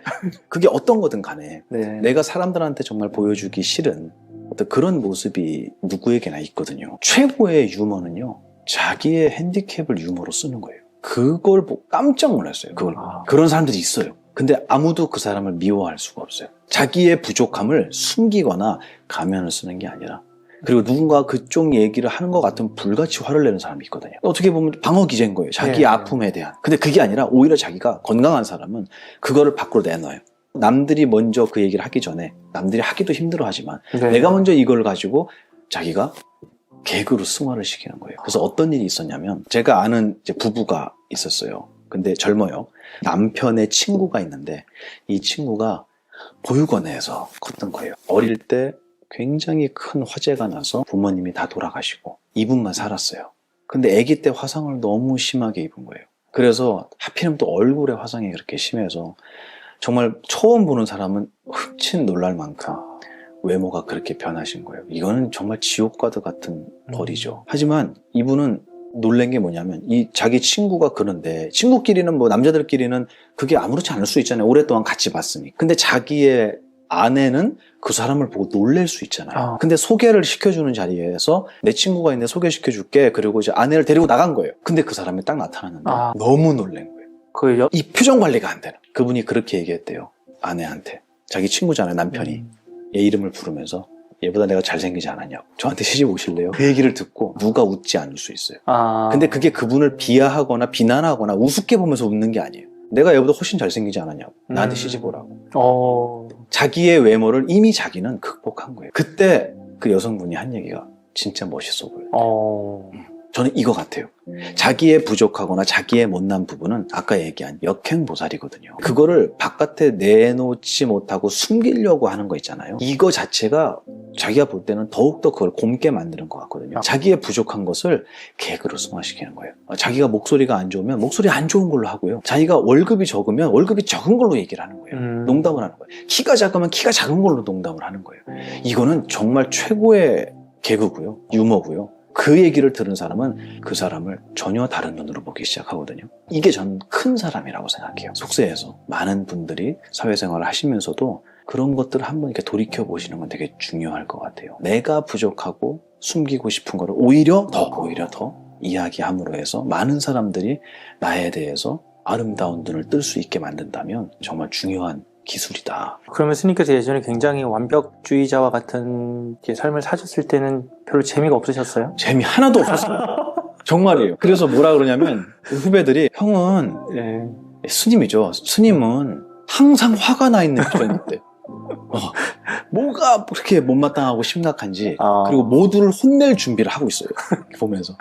그게 어떤 거든 간에 네. 내가 사람들한테 정말 보여주기 싫은 어떤 그런 모습이 누구에게나 있거든요. 최고의 유머는요, 자기의 핸디캡을 유머로 쓰는 거예요. 그걸 보고 깜짝 놀랐어요. 그런 사람들이 있어요. 근데 아무도 그 사람을 미워할 수가 없어요. 자기의 부족함을 숨기거나 가면을 쓰는 게 아니라, 그리고 누군가 그쪽 얘기를 하는 것 같으면 불같이 화를 내는 사람이 있거든요. 어떻게 보면 방어 기제인 거예요. 자기 네. 아픔에 대한. 근데 그게 아니라 오히려 자기가 건강한 사람은 그거를 밖으로 내놔요. 남들이 먼저 그 얘기를 하기 전에, 남들이 하기도 힘들어하지만 네. 내가 먼저 이걸 가지고 자기가 개그로 승화를 시키는 거예요. 그래서 어떤 일이 있었냐면, 제가 아는 이제 부부가 있었어요. 근데 젊어요. 남편의 친구가 있는데 이 친구가 보육원에서 컸던 거예요. 어릴 때 굉장히 큰 화재가 나서 부모님이 다 돌아가시고 이분만 살았어요. 근데 아기 때 화상을 너무 심하게 입은 거예요. 그래서 하필이면 또 얼굴에 화상이 그렇게 심해서 정말 처음 보는 사람은 흠칫 놀랄 만큼 외모가 그렇게 변하신 거예요. 이거는 정말 지옥과도 같은 벌이죠. 하지만 이분은 놀란 게 뭐냐면, 이 자기 친구가 그런데, 친구끼리는 뭐 남자들끼리는 그게 아무렇지 않을 수 있잖아요. 오랫동안 같이 봤으니. 근데 자기의 아내는 그 사람을 보고 놀랄 수 있잖아요. 근데 소개를 시켜주는 자리에서 내 친구가 있는데 소개시켜줄게. 그리고 이제 아내를 데리고 나간 거예요. 근데 그 사람이 딱 나타났는데 너무 놀란 거예요. 이 표정 관리가 안 되는. 그분이 그렇게 얘기했대요. 아내한테. 자기 친구잖아요, 남편이. 얘 이름을 부르면서 얘보다 내가 잘생기지 않았냐고. 저한테 시집 오실래요? 그 얘기를 듣고 누가 웃지 않을 수 있어요. 근데 그게 그분을 비하하거나 비난하거나 우습게 보면서 웃는 게 아니에요. 내가 얘보다 훨씬 잘생기지 않았냐고. 나한테 시집 오라고. 자기의 외모를 이미 자기는 극복한 거예요. 그때 그 여성분이 한 얘기가 진짜 멋있어 보여요. 저는 이거 같아요. 자기의 부족하거나 자기의 못난 부분은 아까 얘기한 역행보살이거든요. 그거를 바깥에 내놓지 못하고 숨기려고 하는 거 있잖아요. 이거 자체가 자기가 볼 때는 더욱더 그걸 곰게 만드는 것 같거든요. 자기의 부족한 것을 개그로 승화시키는 거예요. 자기가 목소리가 안 좋으면 목소리 안 좋은 걸로 하고요. 자기가 월급이 적으면 월급이 적은 걸로 얘기를 하는 거예요. 농담을 하는 거예요. 키가 작으면 키가 작은 걸로 농담을 하는 거예요. 이거는 정말 최고의 개그고요. 유머고요. 그 얘기를 들은 사람은 그 사람을 전혀 다른 눈으로 보기 시작하거든요. 이게 저는 큰 사람이라고 생각해요. 속세에서 많은 분들이 사회생활을 하시면서도 그런 것들을 한번 이렇게 돌이켜 보시는 건 되게 중요할 것 같아요. 내가 부족하고 숨기고 싶은 거를 오히려 더 이야기함으로 해서 많은 사람들이 나에 대해서 아름다운 눈을 뜰 수 있게 만든다면 정말 중요한 기술이다. 그러면 스님께서 예전에 굉장히 완벽주의자와 같은 삶을 사셨을 때는 별로 재미가 없으셨어요? 재미 하나도 없었어요. 정말이에요. 그래서 뭐라 그러냐면 후배들이, 형은 스님이죠. 스님은 항상 화가 나 있는 표정인데 뭐가 그렇게 못마땅하고 심각한지, 그리고 모두를 혼낼 준비를 하고 있어요. 보면서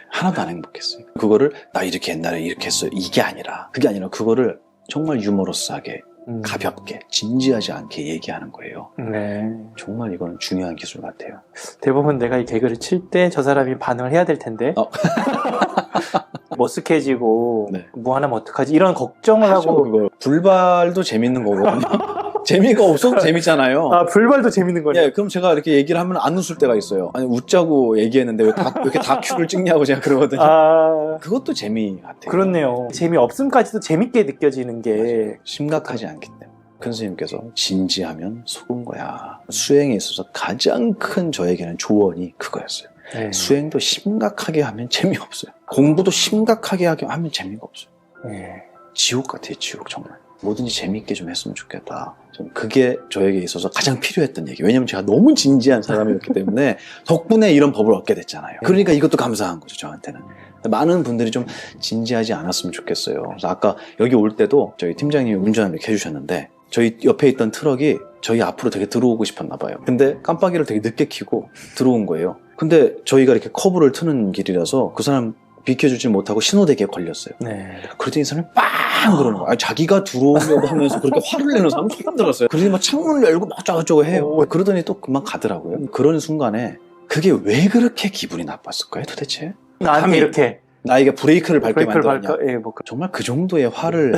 하나도 안 행복했어요. 그거를 나 이렇게 옛날에 이렇게 했어요, 이게 아니라, 그게 아니라 그거를 정말 유머러스하게 가볍게 진지하지 않게 얘기하는 거예요. 네. 정말 이거는 중요한 기술 같아요. 대부분 내가 이 개그를 칠 때 저 사람이 반응을 해야 될 텐데 머쓱해지고 네. 뭐 하나면 어떡하지 이런 걱정을 하죠, 하고 그거. 불발도 재밌는 거거든요. 재미가 없어도 재밌잖아요. 아 불발도 재밌는 거네. 예, 그럼 제가 이렇게 얘기를 하면 안 웃을 때가 있어요. 아니, 웃자고 얘기했는데 왜 이렇게 다큐를 찍냐고 제가 그러거든요. 아 그것도 재미 같아요. 그렇네요. 재미없음까지도 재밌게 느껴지는 게 심각하지 않기 때문에. 큰 스님께서 진지하면 속은 거야. 수행에 있어서 가장 큰 저에게는 조언이 그거였어요. 네. 수행도 심각하게 하면 재미없어요. 공부도 심각하게 하면 재미가 없어요. 네. 지옥 같아요, 지옥 정말. 뭐든지 재밌게 좀 했으면 좋겠다. 좀 그게 저에게 있어서 가장 필요했던 얘기. 왜냐면 제가 너무 진지한 사람이었기 때문에 덕분에 이런 법을 얻게 됐잖아요. 그러니까 이것도 감사한 거죠, 저한테는. 많은 분들이 좀 진지하지 않았으면 좋겠어요. 그래서 아까 여기 올 때도 저희 팀장님이 운전을 이렇게 해주셨는데 저희 옆에 있던 트럭이 저희 앞으로 되게 들어오고 싶었나 봐요. 근데 깜빡이를 되게 늦게 켜고 들어온 거예요. 근데 저희가 이렇게 커브를 트는 길이라서 그 사람 비켜주지 못하고 신호대기에 걸렸어요. 네. 그랬더니 이 사람이 빵 그러는 거야. 자기가 들어오려고 하면서 그렇게 화를 내는 사람 처음 들었어요. 그러더니 막 창문을 열고 막 어쩌고저쩌고 해요. 그러더니 또 금방 가더라고요. 그런 순간에 그게 왜 그렇게 기분이 나빴을까요, 도대체? 나한테 감히 이렇게 나에게 브레이크를 밟게 브레이크를 만들었냐. 밟까? 예, 뭐 정말 그 정도의 화를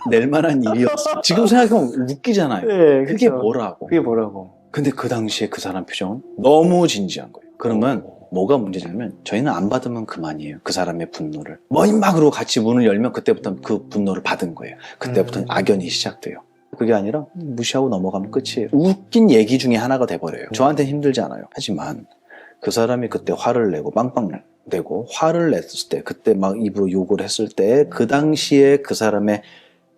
낼 만한 일이었어. 지금 생각해보면 웃기잖아요. 예, 그게 그쵸. 뭐라고. 그게 뭐라고? 근데 그 당시에 그 사람 표정은 너무 진지한 거예요. 그러면 뭐가 문제냐면 저희는 안 받으면 그만이에요. 그 사람의 분노를. 뭐 임마 그러고 같이 문을 열면 그때부터 그 분노를 받은 거예요. 그때부터 악연이 시작돼요. 그게 아니라 무시하고 넘어가면 끝이에요. 웃긴 얘기 중에 하나가 돼버려요. 저한테 힘들잖아요. 하지만 그 사람이 그때 화를 내고 빵빵 내고 화를 냈을 때 그때 막 입으로 욕을 했을 때 그 당시에 그 사람의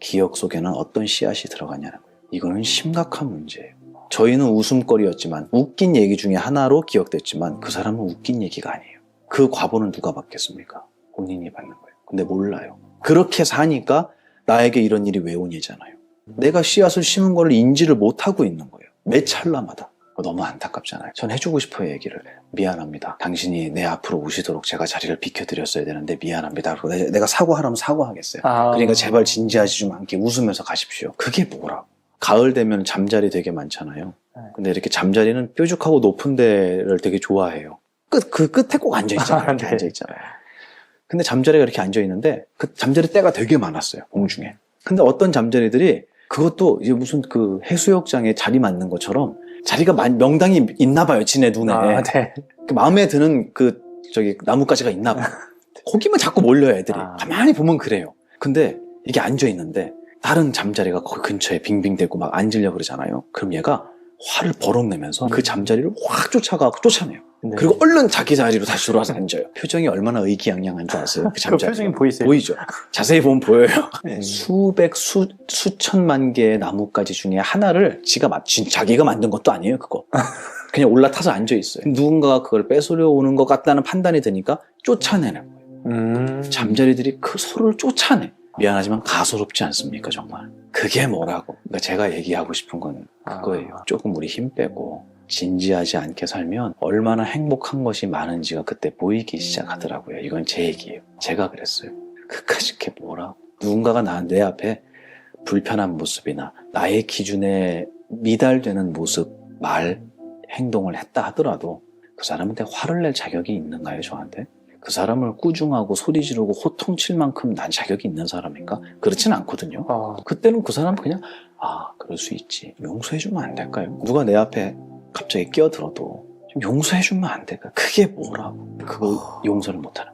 기억 속에는 어떤 씨앗이 들어가냐는 거예요. 이거는 심각한 문제예요. 저희는 웃음거리였지만 웃긴 얘기 중에 하나로 기억됐지만 그 사람은 웃긴 얘기가 아니에요. 그 과보는 누가 받겠습니까? 본인이 받는 거예요. 근데 몰라요. 그렇게 사니까 나에게 이런 일이 왜 오니잖아요. 내가 씨앗을 심은 걸 인지를 못하고 있는 거예요. 매 찰나마다. 너무 안타깝잖아요. 전 해주고 싶어요, 얘기를. 미안합니다. 당신이 내 앞으로 오시도록 제가 자리를 비켜드렸어야 되는데 미안합니다. 그리고 내가 사과하라면 사과하겠어요. 그러니까 제발 진지하지 좀 않게 웃으면서 가십시오. 그게 뭐라고. 가을 되면 잠자리 되게 많잖아요. 근데 이렇게 잠자리는 뾰족하고 높은 데를 되게 좋아해요. 그 끝에 꼭 앉아있잖아요. 이렇게 네. 앉아있잖아요. 근데 잠자리가 이렇게 앉아있는데 그 잠자리 때가 되게 많았어요. 공중에. 근데 어떤 잠자리들이 그것도 이제 무슨 그 해수욕장에 자리 맞는 것처럼 자리가 명당이 있나 봐요. 지네 눈에. 네. 그 마음에 드는 나뭇가지가 있나 봐요. 거기만 자꾸 몰려요, 애들이. 가만히 보면 그래요. 근데 이게 앉아있는데 다른 잠자리가 거기 근처에 빙빙대고 막 앉으려고 그러잖아요. 그럼 얘가 화를 버럭 내면서 그 잠자리를 확 쫓아가고 쫓아내요. 네. 그리고 얼른 자기 자리로 다시 돌아와서 앉아요. 표정이 얼마나 의기양양한 줄 아세요? 그 잠자리. 표정이 보이세요? 보이죠? 자세히 보면 보여요. 네. 수천만 개의 나뭇가지 중에 하나를 자기가 만든 것도 아니에요, 그거. 그냥 올라타서 앉아있어요. 누군가가 그걸 뺏으려 오는 것 같다는 판단이 드니까 쫓아내는 거예요. 잠자리들이 그 서로를 쫓아내. 미안하지만 가소롭지 않습니까, 정말? 그게 뭐라고. 그러니까 제가 얘기하고 싶은 건 그거예요. 조금 우리 힘 빼고 진지하지 않게 살면 얼마나 행복한 것이 많은지가 그때 보이기 시작하더라고요. 이건 제 얘기예요. 제가 그랬어요. 그까짓 게 뭐라고. 누군가가 내 앞에 불편한 모습이나 나의 기준에 미달되는 모습, 말, 행동을 했다 하더라도 그 사람한테 화를 낼 자격이 있는가요, 저한테? 그 사람을 꾸중하고 소리 지르고 호통칠 만큼 난 자격이 있는 사람인가? 그렇진 않거든요. 그때는 그 사람은 그냥 그럴 수 있지. 용서해주면 안 될까요? 누가 내 앞에 갑자기 끼어들어도 좀 용서해주면 안 될까요? 그게 뭐라고. 그거 용서를 못하는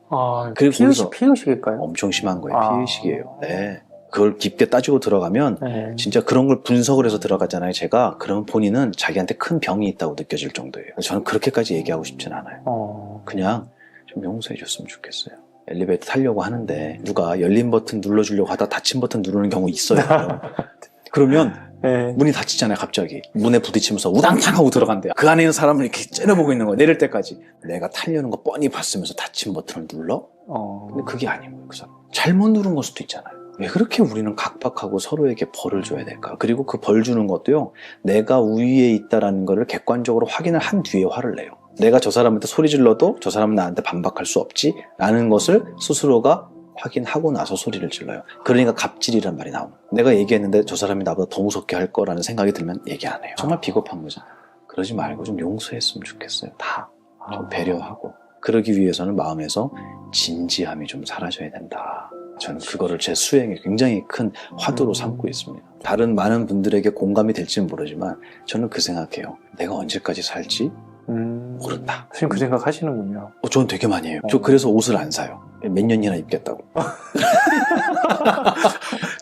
거예요. 그리고 거기서 피의식일까요? 엄청 심한 거예요. 피의식이에요. 네. 그걸 깊게 따지고 들어가면 진짜 그런 걸 분석을 해서 들어가잖아요. 제가. 그러면 본인은 자기한테 큰 병이 있다고 느껴질 정도예요. 저는 그렇게까지 얘기하고 싶진 않아요. 그냥 좀 용서해 줬으면 좋겠어요. 엘리베이터 타려고 하는데 누가 열린 버튼 눌러주려고 하다 닫힌 버튼 누르는 경우 있어요. 그러면 문이 닫히잖아요. 갑자기 문에 부딪히면서 우당탕 하고 들어간대요. 그 안에 있는 사람을 이렇게 째려보고 있는 거예요. 내릴 때까지. 내가 타려는 거 뻔히 봤으면서 닫힌 버튼을 눌러? 근데 그게 아닌 거예요. 그 사람. 잘못 누른 걸 수도 있잖아요. 왜 그렇게 우리는 각박하고 서로에게 벌을 줘야 될까? 그리고 그 벌 주는 것도요, 내가 우위에 있다라는 거를 객관적으로 확인을 한 뒤에 화를 내요. 내가 저 사람한테 소리 질러도 저 사람은 나한테 반박할 수 없지 라는 것을 스스로가 확인하고 나서 소리를 질러요. 그러니까 갑질이란 말이 나오는 거예요. 내가 얘기했는데 저 사람이 나보다 더 무섭게 할 거라는 생각이 들면 얘기 안 해요. 정말 비겁한 거잖아요. 그러지 말고 좀 용서했으면 좋겠어요. 다 좀 배려하고. 그러기 위해서는 마음에서 진지함이 좀 사라져야 된다. 저는 그거를 제 수행에 굉장히 큰 화두로 삼고 있습니다. 다른 많은 분들에게 공감이 될지는 모르지만 저는 그 생각해요. 내가 언제까지 살지 모른다. 선생님 그 생각 하시는군요. 저는 되게 많이 해요. 저 그래서 옷을 안 사요. 몇 년이나 입겠다고.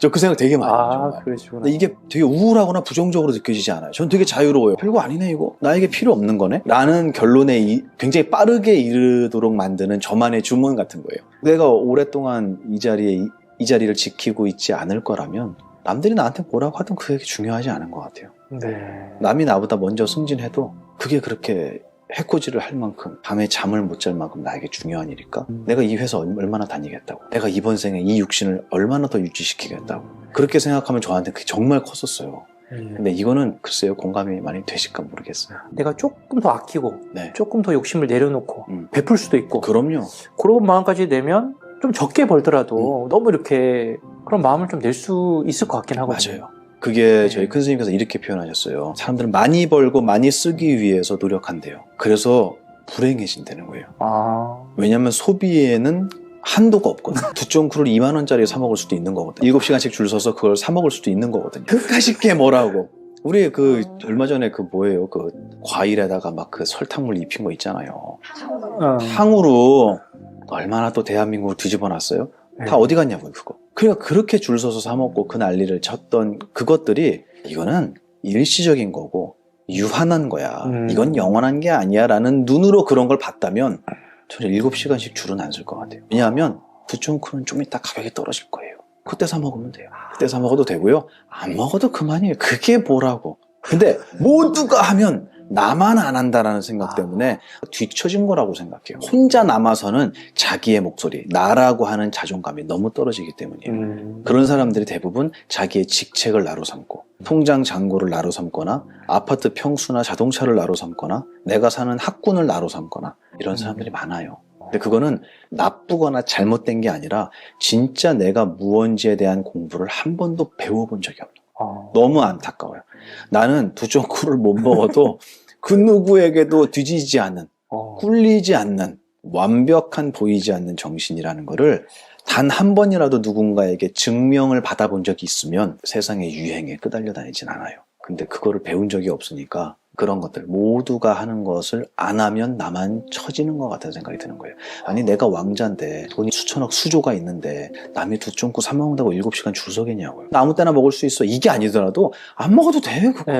저 그 생각 되게 많이 해요. 정말. 그러시구나. 근데 이게 되게 우울하거나 부정적으로 느껴지지 않아요. 저는 되게 자유로워요. 별거 아니네 이거. 나에게 필요 없는 거네. 라는 결론에 굉장히 빠르게 이르도록 만드는 저만의 주문 같은 거예요. 내가 오랫동안 이 자리를 지키고 있지 않을 거라면 남들이 나한테 뭐라고 하든 그게 중요하지 않은 것 같아요. 네. 남이 나보다 먼저 승진해도 그게 그렇게 해코지를 할 만큼 밤에 잠을 못 잘 만큼 나에게 중요한 일일까? 내가 이 회사 얼마나 다니겠다고, 내가 이번 생에 이 육신을 얼마나 더 유지시키겠다고, 그렇게 생각하면 저한테 그게 정말 컸었어요. 근데 이거는 글쎄요, 공감이 많이 되실까 모르겠어요. 내가 조금 더 아끼고 네. 조금 더 욕심을 내려놓고 베풀 수도 있고 그럼요. 그런 마음까지 내면 좀 적게 벌더라도 너무 이렇게 그런 마음을 좀 낼 수 있을 것 같긴 하거든요. 맞아요. 그게 저희 큰 스님께서 이렇게 표현하셨어요. 사람들은 많이 벌고 많이 쓰기 위해서 노력한대요. 그래서 불행해진다는 거예요. 왜냐하면 소비에는 한도가 없거든. 두쫑쿠를 2만 원짜리 사 먹을 수도 있는 거거든. 7시간씩 줄 서서 그걸 사 먹을 수도 있는 거거든요. 그까짓 게 뭐라고. 우리 얼마 전에 뭐예요? 과일에다가 막 설탕물 입힌 거 있잖아요. 탕으로 얼마나 또 대한민국을 뒤집어 놨어요? 다 어디 갔냐고요, 그거. 그러니까 그렇게 줄 서서 사 먹고 그 난리를 쳤던 그것들이 이거는 일시적인 거고 유한한 거야. 이건 영원한 게 아니야 라는 눈으로 그런 걸 봤다면 저는 7시간씩 줄은 안 쓸 것 같아요. 왜냐하면 두쫑쿠는 좀 이따 가격이 떨어질 거예요. 그때 사 먹으면 돼요. 그때 사 먹어도 되고요. 안 먹어도 그만이에요. 그게 뭐라고. 근데 모두가 하면 나만 안 한다라는 생각 때문에 뒤처진 거라고 생각해요. 혼자 남아서는 자기의 목소리, 나라고 하는 자존감이 너무 떨어지기 때문이에요. 그런 사람들이 대부분 자기의 직책을 나로 삼고 통장 잔고를 나로 삼거나 아파트 평수나 자동차를 나로 삼거나 내가 사는 학군을 나로 삼거나 이런 사람들이 많아요. 근데 그거는 나쁘거나 잘못된 게 아니라 진짜 내가 무언지에 대한 공부를 한 번도 배워본 적이 없는 거예요. 너무 안타까워요. 나는 두쫑쿠를 못 먹어도 그 누구에게도 뒤지지 않는, 꿀리지 않는, 완벽한 보이지 않는 정신이라는 거를 단 한 번이라도 누군가에게 증명을 받아본 적이 있으면 세상의 유행에 끄달려 다니진 않아요. 근데 그거를 배운 적이 없으니까 그런 것들 모두가 하는 것을 안 하면 나만 처지는 것 같은 생각이 드는 거예요. 아니 내가 왕자인데 돈이 수천억 수조가 있는데 남이 두쫑쿠 사 먹는다고 7시간 줄 서겠냐고요. 나 아무 때나 먹을 수 있어. 이게 아니더라도 안 먹어도 돼 그거.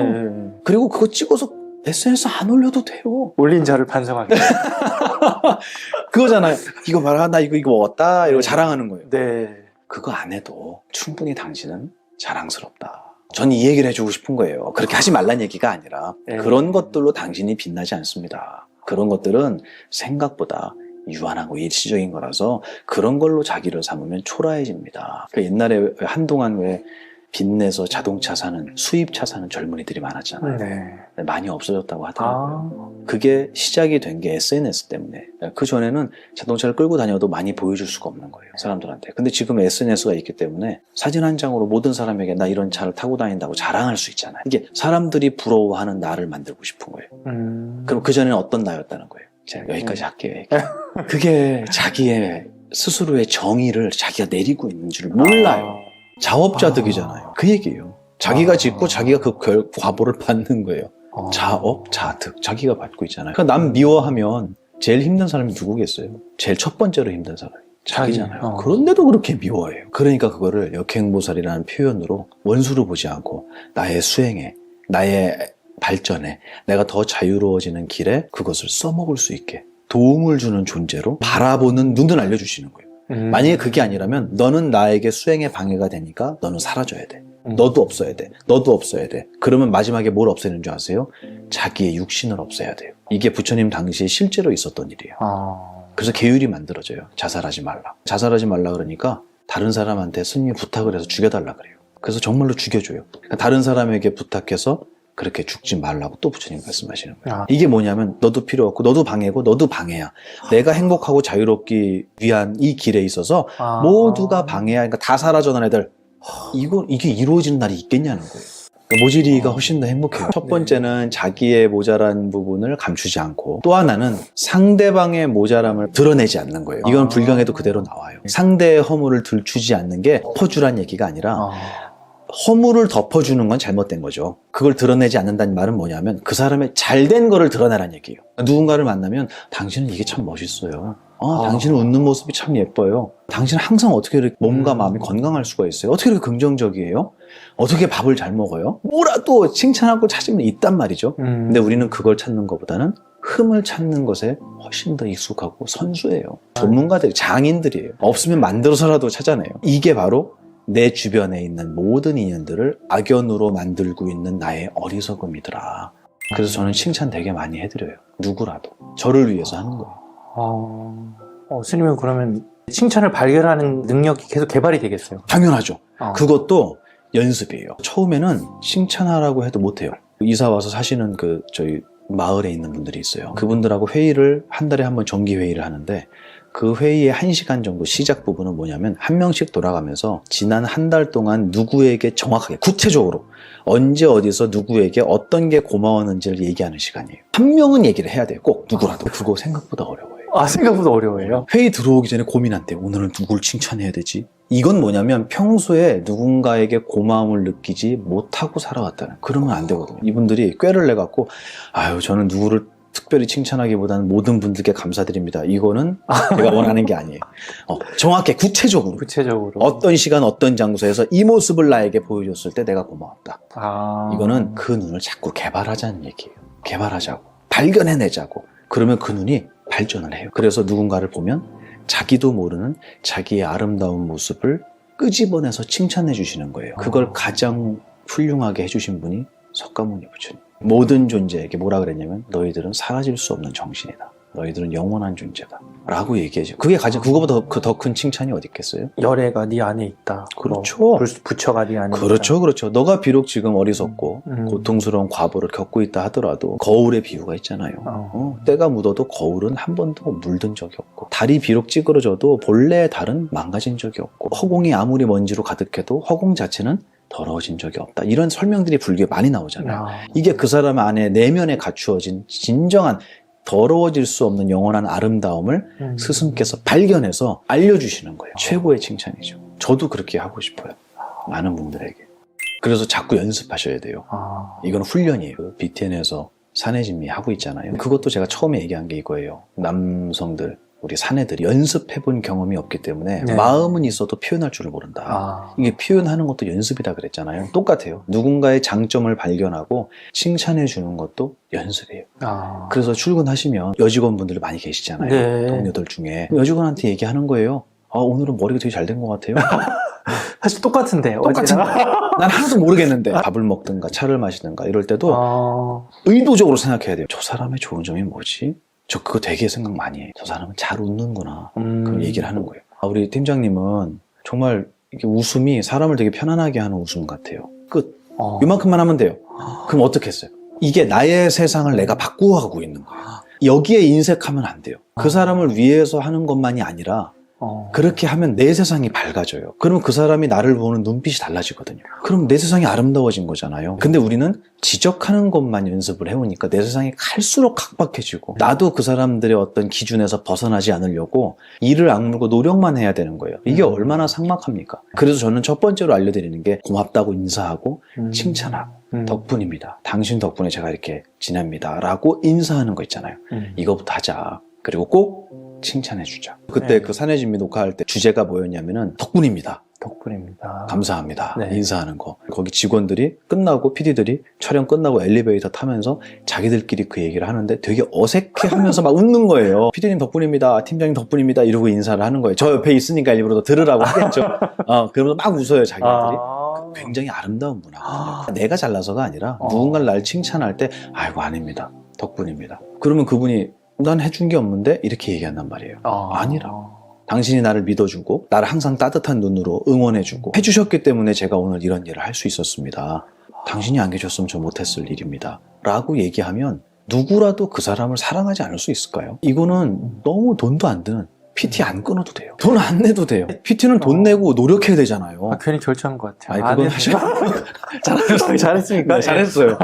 그리고 그거 찍어서 SNS 안 올려도 돼요. 올린 자를 반성하게. 그거잖아요. 이거 봐라 나 이거 먹었다 이러고 자랑하는 거예요. 네. 그거 안 해도 충분히 당신은 자랑스럽다. 전 이 얘기를 해주고 싶은 거예요. 그렇게 하지 말란 얘기가 아니라 그런 것들로 당신이 빛나지 않습니다. 그런 것들은 생각보다 유한하고 일시적인 거라서 그런 걸로 자기를 삼으면 초라해집니다. 옛날에 한동안 왜 빚내서 자동차 사는 수입차 사는 젊은이들이 많았잖아요. 네. 많이 없어졌다고 하더라고요. 그게 시작이 된 게 SNS 때문에. 그 전에는 자동차를 끌고 다녀도 많이 보여줄 수가 없는 거예요, 사람들한테. 근데 지금 SNS가 있기 때문에 사진 한 장으로 모든 사람에게 나 이런 차를 타고 다닌다고 자랑할 수 있잖아요. 이게 사람들이 부러워하는 나를 만들고 싶은 거예요. 그럼 그 전에는 어떤 나였다는 거예요. 제가 여기까지 할게요. 그게 자기의 스스로의 정의를 자기가 내리고 있는 줄 몰라요. 자업자득이잖아요. 그 얘기예요. 자기가 짓고 자기가 그 과보를 받는 거예요. 자업자득. 자기가 받고 있잖아요. 그러니까 남 미워하면 제일 힘든 사람이 누구겠어요? 제일 첫 번째로 힘든 사람이 자기잖아요. 그런데도 그렇게 미워해요. 그러니까 그거를 역행보살이라는 표현으로 원수로 보지 않고 나의 수행에, 나의 발전에, 내가 더 자유로워지는 길에 그것을 써먹을 수 있게 도움을 주는 존재로 바라보는 눈을 알려주시는 거예요. 만약에 그게 아니라면 너는 나에게 수행에 방해가 되니까 너는 사라져야 돼. 너도 없어야 돼. 너도 없어야 돼. 그러면 마지막에 뭘 없애는 줄 아세요? 자기의 육신을 없애야 돼요. 이게 부처님 당시에 실제로 있었던 일이에요. 그래서 계율이 만들어져요. 자살하지 말라. 자살하지 말라 그러니까 다른 사람한테 스님이 부탁을 해서 죽여달라 그래요. 그래서 정말로 죽여줘요. 그러니까 다른 사람에게 부탁해서 그렇게 죽지 말라고 또 부처님 말씀하시는 거예요. 이게 뭐냐면 너도 필요 없고 너도 방해고 너도 방해야. 내가 행복하고 자유롭기 위한 이 길에 있어서 모두가 방해야. 그러니까 다 사라져난 애들 이게 이루어지는 날이 있겠냐는 거예요. 모질이가 훨씬 더 행복해요. 첫 번째는 자기의 모자란 부분을 감추지 않고, 또 하나는 상대방의 모자람을 드러내지 않는 거예요. 이건 불경에도 그대로 나와요. 상대의 허물을 들추지 않는 게 덮어주란 얘기가 아니라 허물을 덮어주는 건 잘못된 거죠. 그걸 드러내지 않는다는 말은 뭐냐면 그 사람의 잘된 거를 드러내라는 얘기예요. 누군가를 만나면 당신은 이게 참 멋있어요. 당신은 웃는 모습이 참 예뻐요. 당신은 항상 어떻게 이렇게 몸과 마음이 건강할 수가 있어요. 어떻게 이렇게 긍정적이에요? 어떻게 밥을 잘 먹어요? 뭐라도 칭찬하고 찾으면 있단 말이죠. 근데 우리는 그걸 찾는 것보다는 흠을 찾는 것에 훨씬 더 익숙하고 선수예요. 전문가들이, 장인들이에요. 없으면 만들어서라도 찾아내요. 이게 바로 내 주변에 있는 모든 인연들을 악연으로 만들고 있는 나의 어리석음이더라. 그래서 저는 칭찬 되게 많이 해드려요. 누구라도. 저를 위해서 하는 거예요. 스님은 그러면 칭찬을 발견하는 능력이 계속 개발이 되겠어요? 당연하죠. 그것도 연습이에요. 처음에는 칭찬하라고 해도 못해요. 이사 와서 사시는 저희 마을에 있는 분들이 있어요. 그분들하고 회의를 한 달에 한 번 정기 회의를 하는데 그 회의의 1시간 정도 시작 부분은 뭐냐면 한 명씩 돌아가면서 지난 한 달 동안 누구에게 정확하게 구체적으로 언제 어디서 누구에게 어떤 게 고마웠는지를 얘기하는 시간이에요. 한 명은 얘기를 해야 돼요. 꼭 누구라도. 그거 생각보다 어려워요. 생각보다 어려워요. 회의 들어오기 전에 고민한대요. 오늘은 누굴 칭찬해야 되지? 이건 뭐냐면 평소에 누군가에게 고마움을 느끼지 못하고 살아왔다는, 그러면 안 되거든요. 이분들이 꾀를 내갖고 저는 누구를 특별히 칭찬하기보다는 모든 분들께 감사드립니다. 이거는 제가 원하는 게 아니에요. 정확히 구체적으로 어떤 시간 어떤 장소에서 이 모습을 나에게 보여줬을 때 내가 고마웠다. 이거는 그 눈을 자꾸 개발하자는 얘기예요. 개발하자고, 발견해내자고. 그러면 그 눈이 발전을 해요. 그래서 누군가를 보면 자기도 모르는 자기의 아름다운 모습을 끄집어내서 칭찬해 주시는 거예요. 그걸 가장 훌륭하게 해주신 분이 석가모니 부처님. 모든 존재에게 뭐라 그랬냐면 너희들은 사라질 수 없는 정신이다. 너희들은 영원한 존재다. 라고 얘기하죠. 그게 가장, 그거보다 더 큰 칭찬이 어디 있겠어요? 열애가 네 안에 있다. 그렇죠. 부처가 네 안에 그렇죠, 있다. 그렇죠. 너가 비록 지금 어리석고 고통스러운 과보를 겪고 있다 하더라도 거울의 비유가 있잖아요. 때가 묻어도 거울은 한 번도 물든 적이 없고, 달이 비록 찌그러져도 본래의 달은 망가진 적이 없고, 허공이 아무리 먼지로 가득해도 허공 자체는 더러워진 적이 없다. 이런 설명들이 불교에 많이 나오잖아요. 이게 그 사람 안에 내면에 갖추어진 진정한 더러워질 수 없는 영원한 아름다움을 스승께서 발견해서 알려주시는 거예요. 최고의 칭찬이죠. 저도 그렇게 하고 싶어요. 많은 분들에게. 그래서 자꾸 연습하셔야 돼요. 이건 훈련이에요. BTN에서 사내진미 하고 있잖아요. 그것도 제가 처음에 얘기한 게 이거예요. 남성들, 우리 사내들이 연습해본 경험이 없기 때문에 마음은 있어도 표현할 줄을 모른다. 이게 표현하는 것도 연습이다 그랬잖아요. 똑같아요. 누군가의 장점을 발견하고 칭찬해 주는 것도 연습이에요. 그래서 출근하시면 여직원분들 많이 계시잖아요. 동료들 중에. 여직원한테 얘기하는 거예요. 오늘은 머리가 되게 잘 된 것 같아요. 사실 똑같은데. 난 하나도 모르겠는데. 밥을 먹든가 차를 마시든가 이럴 때도 의도적으로 생각해야 돼요. 저 사람의 좋은 점이 뭐지? 저 그거 되게 생각 많이 해요. 저 사람은 잘 웃는구나. 그럼 얘기를 하는 거예요. 우리 팀장님은 정말 이게 웃음이 사람을 되게 편안하게 하는 웃음 같아요. 끝. 이만큼만 하면 돼요. 그럼 어떻게 했어요? 이게 나의 세상을 내가 바꾸어가고 있는 거예요. 여기에 인색하면 안 돼요. 그 사람을 위해서 하는 것만이 아니라 그렇게 하면 내 세상이 밝아져요. 그러면 그 사람이 나를 보는 눈빛이 달라지거든요. 그럼 내 세상이 아름다워진 거잖아요. 근데 우리는 지적하는 것만 연습을 해오니까 내 세상이 갈수록 각박해지고, 나도 그 사람들의 어떤 기준에서 벗어나지 않으려고 이를 악물고 노력만 해야 되는 거예요. 이게 얼마나 삭막합니까? 그래서 저는 첫 번째로 알려드리는 게 고맙다고 인사하고 칭찬하고 덕분입니다. 당신 덕분에 제가 이렇게 지냅니다. 라고 인사하는 거 있잖아요. 이거부터 하자. 그리고 꼭 칭찬해주자. 그때 그 사내진미 녹화할 때 주제가 뭐였냐면은 덕분입니다. 감사합니다. 인사하는 거. 거기 직원들이 끝나고 PD들이 촬영 끝나고 엘리베이터 타면서 자기들끼리 그 얘기를 하는데 되게 어색해하면서 막 웃는 거예요. PD님 덕분입니다. 팀장님 덕분입니다. 이러고 인사를 하는 거예요. 저 옆에 있으니까 일부러 더 들으라고 하겠죠. 그러면서 막 웃어요, 자기들이. 굉장히 아름다운 문화거든요. 내가 잘나서가 아니라 누군가를 날 칭찬할 때 아이고 아닙니다. 덕분입니다. 그러면 그분이 난 해준 게 없는데 이렇게 얘기한단 말이에요. 아니라. 당신이 나를 믿어주고 나를 항상 따뜻한 눈으로 응원해주고 해주셨기 때문에 제가 오늘 이런 일을 할 수 있었습니다. 당신이 안 계셨으면 저 못했을 일입니다. 라고 얘기하면 누구라도 그 사람을 사랑하지 않을 수 있을까요? 이거는 너무 돈도 안 드는 PT 안 끊어도 돼요. 돈 안 내도 돼요. PT는 돈 내고 노력해야 되잖아요. 괜히 결정한 것 같아요. 아니, 그건 잘했어요. 잘했으니까. 네, 잘했어요.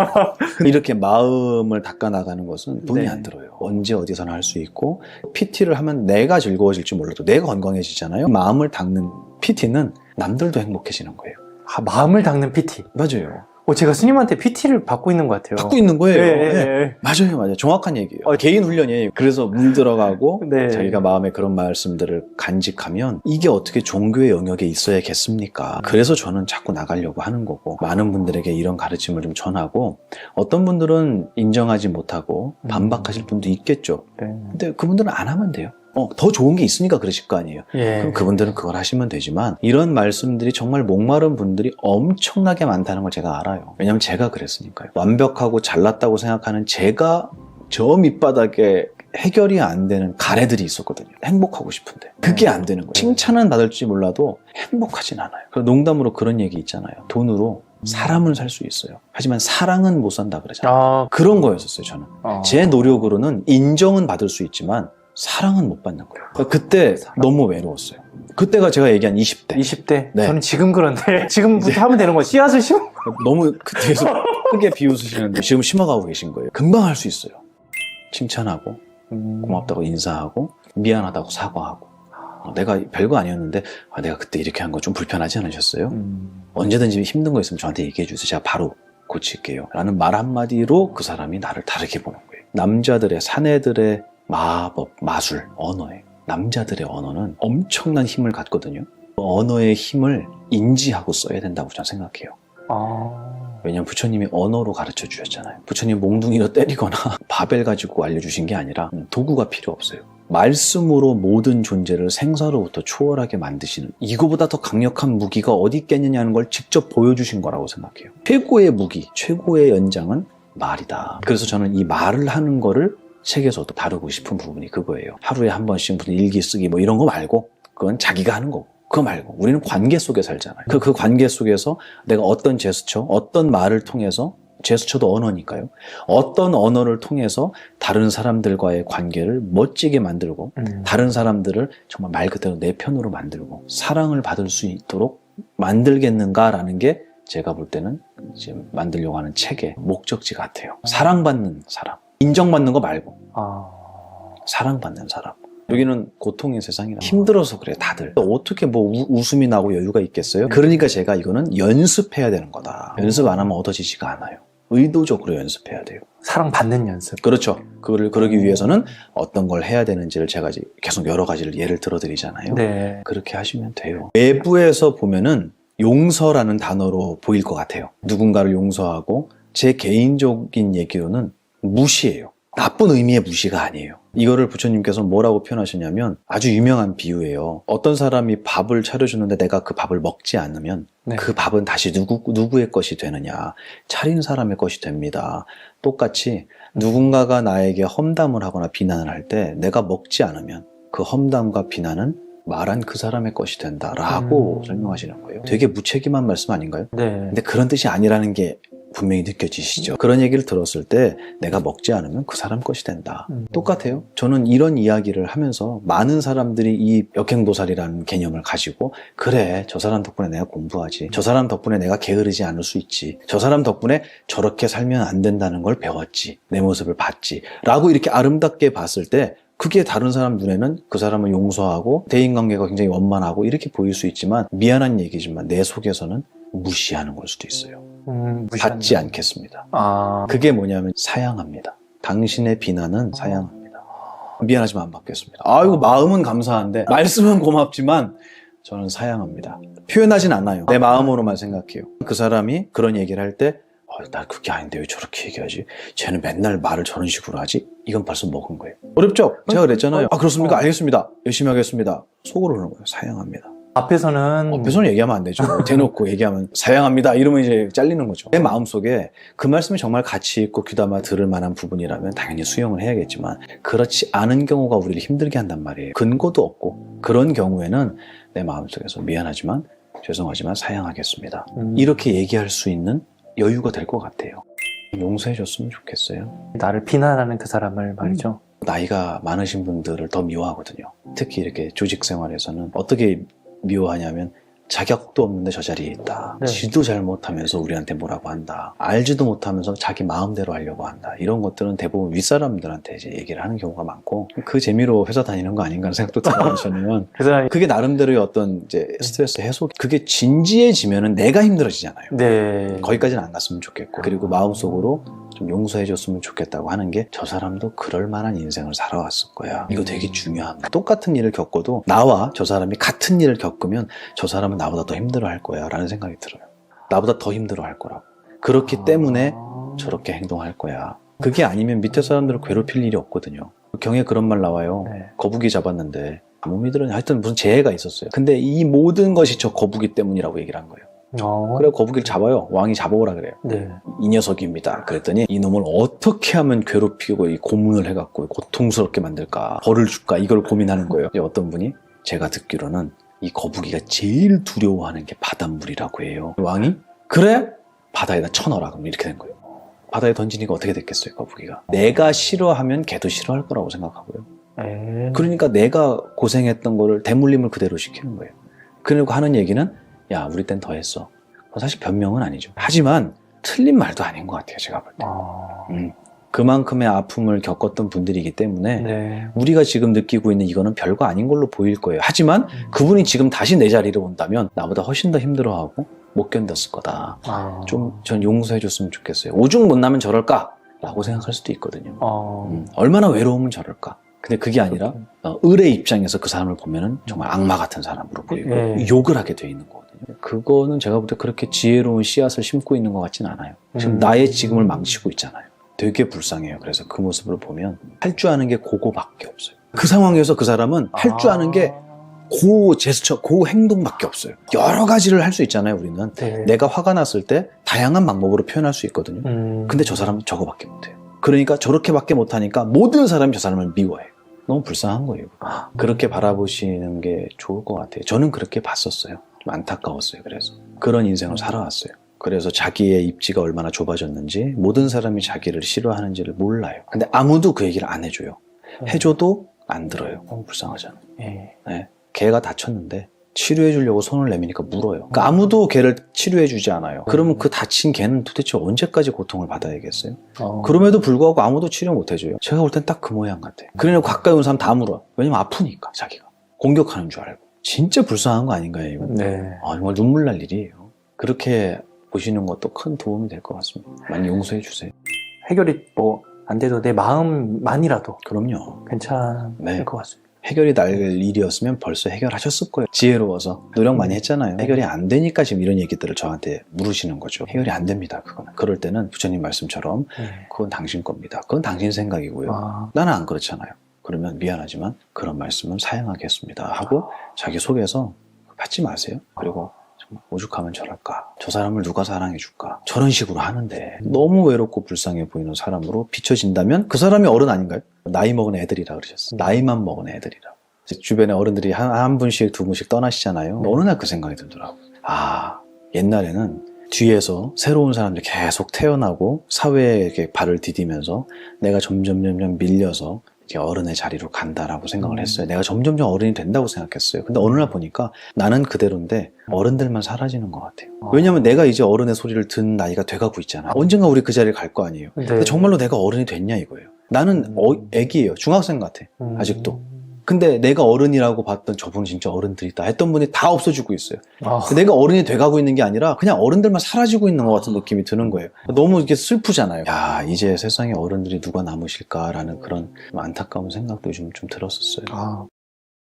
이렇게 마음을 닦아 나가는 것은 돈이 네. 안 들어요. 언제 어디서나 할 수 있고, PT를 하면 내가 즐거워질지 몰라도 내가 건강해지잖아요. 마음을 닦는 PT는 남들도 행복해지는 거예요. 마음을 닦는 PT. 맞아요. 제가 스님한테 PT를 받고 있는 것 같아요. 받고 있는 거예요. 네. 네. 맞아요. 정확한 얘기예요. 개인 훈련이에요. 그래서 물들어가고 네. 자기가 마음에 그런 말씀들을 간직하면 이게 어떻게 종교의 영역에 있어야겠습니까? 그래서 저는 자꾸 나가려고 하는 거고, 많은 분들에게 이런 가르침을 좀 전하고, 어떤 분들은 인정하지 못하고 반박하실 분도 있겠죠. 네. 근데 그분들은 안 하면 돼요. 더 좋은 게 있으니까 그러실 거 아니에요. 예. 그럼 그분들은 그걸 하시면 되지만, 이런 말씀들이 정말 목마른 분들이 엄청나게 많다는 걸 제가 알아요. 왜냐면 제가 그랬으니까요. 완벽하고 잘났다고 생각하는 제가 저 밑바닥에 해결이 안 되는 가래들이 있었거든요. 행복하고 싶은데 그게 안 되는 거예요. 칭찬은 받을지 몰라도 행복하진 않아요. 그래서 농담으로 그런 얘기 있잖아요. 돈으로 사람은 살 수 있어요. 하지만 사랑은 못 산다 그러잖아요. 그런 거였었어요. 저는 제 노력으로는 인정은 받을 수 있지만 사랑은 못 받는 거예요. 그러니까 그때 너무 외로웠어요. 그때가 제가 얘기한 20대. 20대? 네. 저는 지금 그런데 지금부터 하면 되는 거예요. 씨앗을 심어. 너무 그때에서 크게 비웃으시는데 지금 심어가고 계신 거예요. 금방 할 수 있어요. 칭찬하고 고맙다고 인사하고 미안하다고 사과하고, 내가 별거 아니었는데 내가 그때 이렇게 한 거 좀 불편하지 않으셨어요? 언제든지 힘든 거 있으면 저한테 얘기해 주세요. 제가 바로 고칠게요. 라는 말 한마디로 그 사람이 나를 다르게 보는 거예요. 남자들의, 사내들의 마법, 마술, 언어에, 남자들의 언어는 엄청난 힘을 갖거든요. 언어의 힘을 인지하고 써야 된다고 저는 생각해요. 왜냐면 부처님이 언어로 가르쳐 주셨잖아요. 부처님 몽둥이로 때리거나 바벨 가지고 알려주신 게 아니라 도구가 필요 없어요. 말씀으로 모든 존재를 생사로부터 초월하게 만드시는, 이거보다 더 강력한 무기가 어디 있겠느냐는 걸 직접 보여주신 거라고 생각해요. 최고의 무기, 최고의 연장은 말이다. 그래서 저는 이 말을 하는 거를 책에서도 다루고 싶은 부분이 그거예요. 하루에 한 번씩 무슨 일기 쓰기 뭐 이런 거 말고, 그건 자기가 하는 거고, 그거 말고 우리는 관계 속에 살잖아요. 그 관계 속에서 내가 어떤 제스처, 어떤 말을 통해서, 제스처도 언어니까요. 어떤 언어를 통해서 다른 사람들과의 관계를 멋지게 만들고 다른 사람들을 정말 말 그대로 내 편으로 만들고 사랑을 받을 수 있도록 만들겠는가라는 게 제가 볼 때는 지금 만들려고 하는 책의 목적지 같아요. 사랑받는 사람. 인정받는 거 말고 사랑받는 사람. 여기는 고통의 세상이라 힘들어서 그래 다들. 어떻게 뭐 웃음이 나고 여유가 있겠어요? 그러니까 제가 이거는 연습해야 되는 거다. 연습 안 하면 얻어지지가 않아요. 의도적으로 연습해야 돼요. 사랑받는 연습. 그렇죠. 그거를 그러기 위해서는 어떤 걸 해야 되는지를 제가 계속 여러 가지를 예를 들어드리잖아요. 네. 그렇게 하시면 돼요. 외부에서 보면은 용서라는 단어로 보일 것 같아요. 누군가를 용서하고, 제 개인적인 얘기로는 무시예요. 나쁜 의미의 무시가 아니에요. 이거를 부처님께서 뭐라고 표현하셨냐면 아주 유명한 비유예요. 어떤 사람이 밥을 차려주는데 내가 그 밥을 먹지 않으면 그 밥은 다시 누구의 것이 되느냐? 차린 사람의 것이 됩니다. 똑같이 누군가가 나에게 험담을 하거나 비난을 할 때 내가 먹지 않으면 그 험담과 비난은 말한 그 사람의 것이 된다라고 설명하시는 거예요. 되게 무책임한 말씀 아닌가요? 네. 근데 그런 뜻이 아니라는 게 분명히 느껴지시죠? 그런 얘기를 들었을 때 내가 먹지 않으면 그 사람 것이 된다. 똑같아요. 저는 이런 이야기를 하면서 많은 사람들이 이 역행도살이라는 개념을 가지고, 그래, 저 사람 덕분에 내가 공부하지, 저 사람 덕분에 내가 게으르지 않을 수 있지, 저 사람 덕분에 저렇게 살면 안 된다는 걸 배웠지, 내 모습을 봤지 라고 이렇게 아름답게 봤을 때 그게 다른 사람 눈에는 그 사람을 용서하고 대인관계가 굉장히 원만하고 이렇게 보일 수 있지만, 미안한 얘기지만 내 속에서는 무시하는 걸 수도 있어요. 받지 않겠습니다. 그게 뭐냐면 사양합니다. 당신의 비난은 사양합니다. 미안하지만 안 받겠습니다. 아이고, 마음은 감사한데 말씀은 고맙지만 저는 사양합니다. 표현하진 않아요. 내 마음으로만 생각해요. 그 사람이 그런 얘기를 할 때 나 그게 아닌데 왜 저렇게 얘기하지? 쟤는 맨날 말을 저런 식으로 하지? 이건 벌써 먹은 거예요. 어렵죠? 제가 그랬잖아요. 그렇습니까? 알겠습니다. 열심히 하겠습니다. 속으로 그러는 거예요. 사양합니다. 앞에서는 얘기하면 안 되죠. 대놓고 얘기하면 사양합니다 이러면 이제 잘리는 거죠. 내 마음속에 그 말씀이 정말 가치 있고 귀담아 들을 만한 부분이라면 당연히 수용을 해야겠지만, 그렇지 않은 경우가 우리를 힘들게 한단 말이에요. 근거도 없고. 그런 경우에는 내 마음속에서 미안하지만 죄송하지만 사양하겠습니다. 이렇게 얘기할 수 있는 여유가 될 것 같아요. 용서해 줬으면 좋겠어요. 나를 비난하는 그 사람을 말이죠. 나이가 많으신 분들을 더 미워하거든요. 특히 이렇게 조직 생활에서는 어떻게 미워하냐면 자격도 없는데 저 자리에 있다. 네. 지도 잘 못하면서 우리한테 뭐라고 한다. 알지도 못하면서 자기 마음대로 하려고 한다. 이런 것들은 대부분 윗사람들한테 이제 얘기를 하는 경우가 많고 그 재미로 회사 다니는 거 아닌가 하는 생각도 들어요. 저는 그래서 그게 나름대로의 어떤 이제 스트레스 해소. 그게 진지해지면은 내가 힘들어지잖아요. 네. 거기까지는 안 갔으면 좋겠고 그리고 마음속으로 좀 용서해줬으면 좋겠다고 하는 게 저 사람도 그럴 만한 인생을 살아왔을 거야. 이거 되게 중요합니다. 똑같은 일을 겪어도 나와 저 사람이 같은 일을 겪으면 저 사람은 나보다 더 힘들어할 거야 라는 생각이 들어요. 나보다 더 힘들어할 거라고. 그렇기 때문에 저렇게 행동할 거야. 그게 아니면 밑에 사람들을 괴롭힐 일이 없거든요. 경에 그런 말 나와요. 네. 거북이 잡았는데 못 믿으려니 하여튼 무슨 재해가 있었어요. 근데 이 모든 것이 저 거북이 때문이라고 얘기를 한 거예요. 그래 거북이를 잡아요. 왕이 잡아오라 그래요. 네. 이 녀석입니다. 그랬더니 이놈을 어떻게 하면 괴롭히고 이 고문을 해갖고 고통스럽게 만들까 벌을 줄까 이걸 고민하는 거예요. 이제 어떤 분이 제가 듣기로는 이 거북이가 제일 두려워하는 게 바닷물이라고 해요. 왕이 그래? 바다에다 쳐넣어라. 그럼 이렇게 된 거예요. 바다에 던지니까 어떻게 됐겠어요 거북이가. 내가 싫어하면 걔도 싫어할 거라고 생각하고요. 그러니까 내가 고생했던 거를 대물림을 그대로 시키는 거예요. 그리고 하는 얘기는 야 우리 땐 더 했어. 사실 변명은 아니죠. 하지만 틀린 말도 아닌 것 같아요 제가 볼 때. 그만큼의 아픔을 겪었던 분들이기 때문에 네. 우리가 지금 느끼고 있는 이거는 별거 아닌 걸로 보일 거예요. 하지만 그분이 지금 다시 내 자리로 온다면 나보다 훨씬 더 힘들어하고 못 견뎠을 거다. 좀 전 용서해 줬으면 좋겠어요. 오죽 못나면 저럴까? 라고 생각할 수도 있거든요. 얼마나 외로우면 저럴까? 근데 그게 아니라 을의 입장에서 그 사람을 보면은 정말 악마 같은 사람으로 보이고 네. 욕을 하게 돼 있는 거거든요. 그거는 제가 볼 때 그렇게 지혜로운 씨앗을 심고 있는 것 같진 않아요. 지금 나의 지금을 망치고 있잖아요. 되게 불쌍해요. 그래서 그 모습을 보면 할 줄 아는 게 그거밖에 없어요. 그 상황에서 그 사람은 할 줄 아는 게 그 제스처, 그 행동밖에 없어요. 여러 가지를 할 수 있잖아요, 우리는. 네. 내가 화가 났을 때 다양한 방법으로 표현할 수 있거든요. 근데 저 사람은 저거밖에 못해요. 그러니까 저렇게밖에 못하니까 모든 사람이 저 사람을 미워해요. 너무 불쌍한 거예요. 그렇게 바라보시는 게 좋을 것 같아요. 저는 그렇게 봤었어요. 좀 안타까웠어요. 그래서 그런 인생을 살아왔어요. 그래서 자기의 입지가 얼마나 좁아졌는지 모든 사람이 자기를 싫어하는지를 몰라요. 근데 아무도 그 얘기를 안 해줘요. 해줘도 안 들어요. 너무 불쌍하잖아요. 네. 개가 다쳤는데 치료해 주려고 손을 내미니까 물어요. 그러니까 아무도 개를 치료해 주지 않아요. 그러면 그 다친 개는 도대체 언제까지 고통을 받아야겠어요? 그럼에도 불구하고 아무도 치료 못 해줘요. 제가 볼 땐 딱 그 모양 같아요. 그러니까 가까이 온 사람 다 물어. 왜냐면 아프니까 자기가. 공격하는 줄 알고. 진짜 불쌍한 거 아닌가요? 이거? 네. 정말 눈물 날 일이에요. 그렇게 보시는 것도 큰 도움이 될 것 같습니다. 많이 용서해 주세요. 해결이 뭐 안 돼도 내 마음만이라도 그럼요. 괜찮을 네. 것 같습니다. 해결이 날 일이었으면 벌써 해결하셨을 거예요. 지혜로워서 노력 많이 했잖아요. 해결이 안 되니까 지금 이런 얘기들을 저한테 물으시는 거죠. 해결이 안 됩니다. 그거는. 그럴 때는 부처님 말씀처럼 그건 당신 겁니다. 그건 당신 생각이고요. 나는 안 그렇잖아요. 그러면 미안하지만 그런 말씀은 사양하겠습니다 하고 자기 속에서 받지 마세요. 그리고 정말 오죽하면 저럴까? 저 사람을 누가 사랑해 줄까? 저런 식으로 하는데 너무 외롭고 불쌍해 보이는 사람으로 비춰진다면 그 사람이 어른 아닌가요? 나이 먹은 애들이라 그러셨어요. 나이만 먹은 애들이라. 주변에 어른들이 한 분씩 두 분씩 떠나시잖아요. 어느 날 그 생각이 들더라고요. 아, 옛날에는 뒤에서 새로운 사람들이 계속 태어나고 사회에 이렇게 발을 디디면서 내가 점점 밀려서 이제 어른의 자리로 간다라고 생각을 했어요. 내가 점점 어른이 된다고 생각했어요. 근데 어느 날 보니까 나는 그대로인데 어른들만 사라지는 것 같아요. 왜냐면 내가 이제 어른의 소리를 듣는 나이가 돼가고 있잖아. 언젠가 우리 그 자리에 갈 거 아니에요. 근데 정말로 내가 어른이 됐냐 이거예요. 나는 애기예요. 중학생 같아. 아직도. 근데 내가 어른이라고 봤던 저분은 진짜 어른들이다 했던 분이 다 없어지고 있어요. 내가 어른이 돼가고 있는 게 아니라 그냥 어른들만 사라지고 있는 것 같은 느낌이 드는 거예요. 너무 이게 슬프잖아요. 야, 이제 세상에 어른들이 누가 남으실까라는 그런 안타까운 생각도 좀 들었었어요.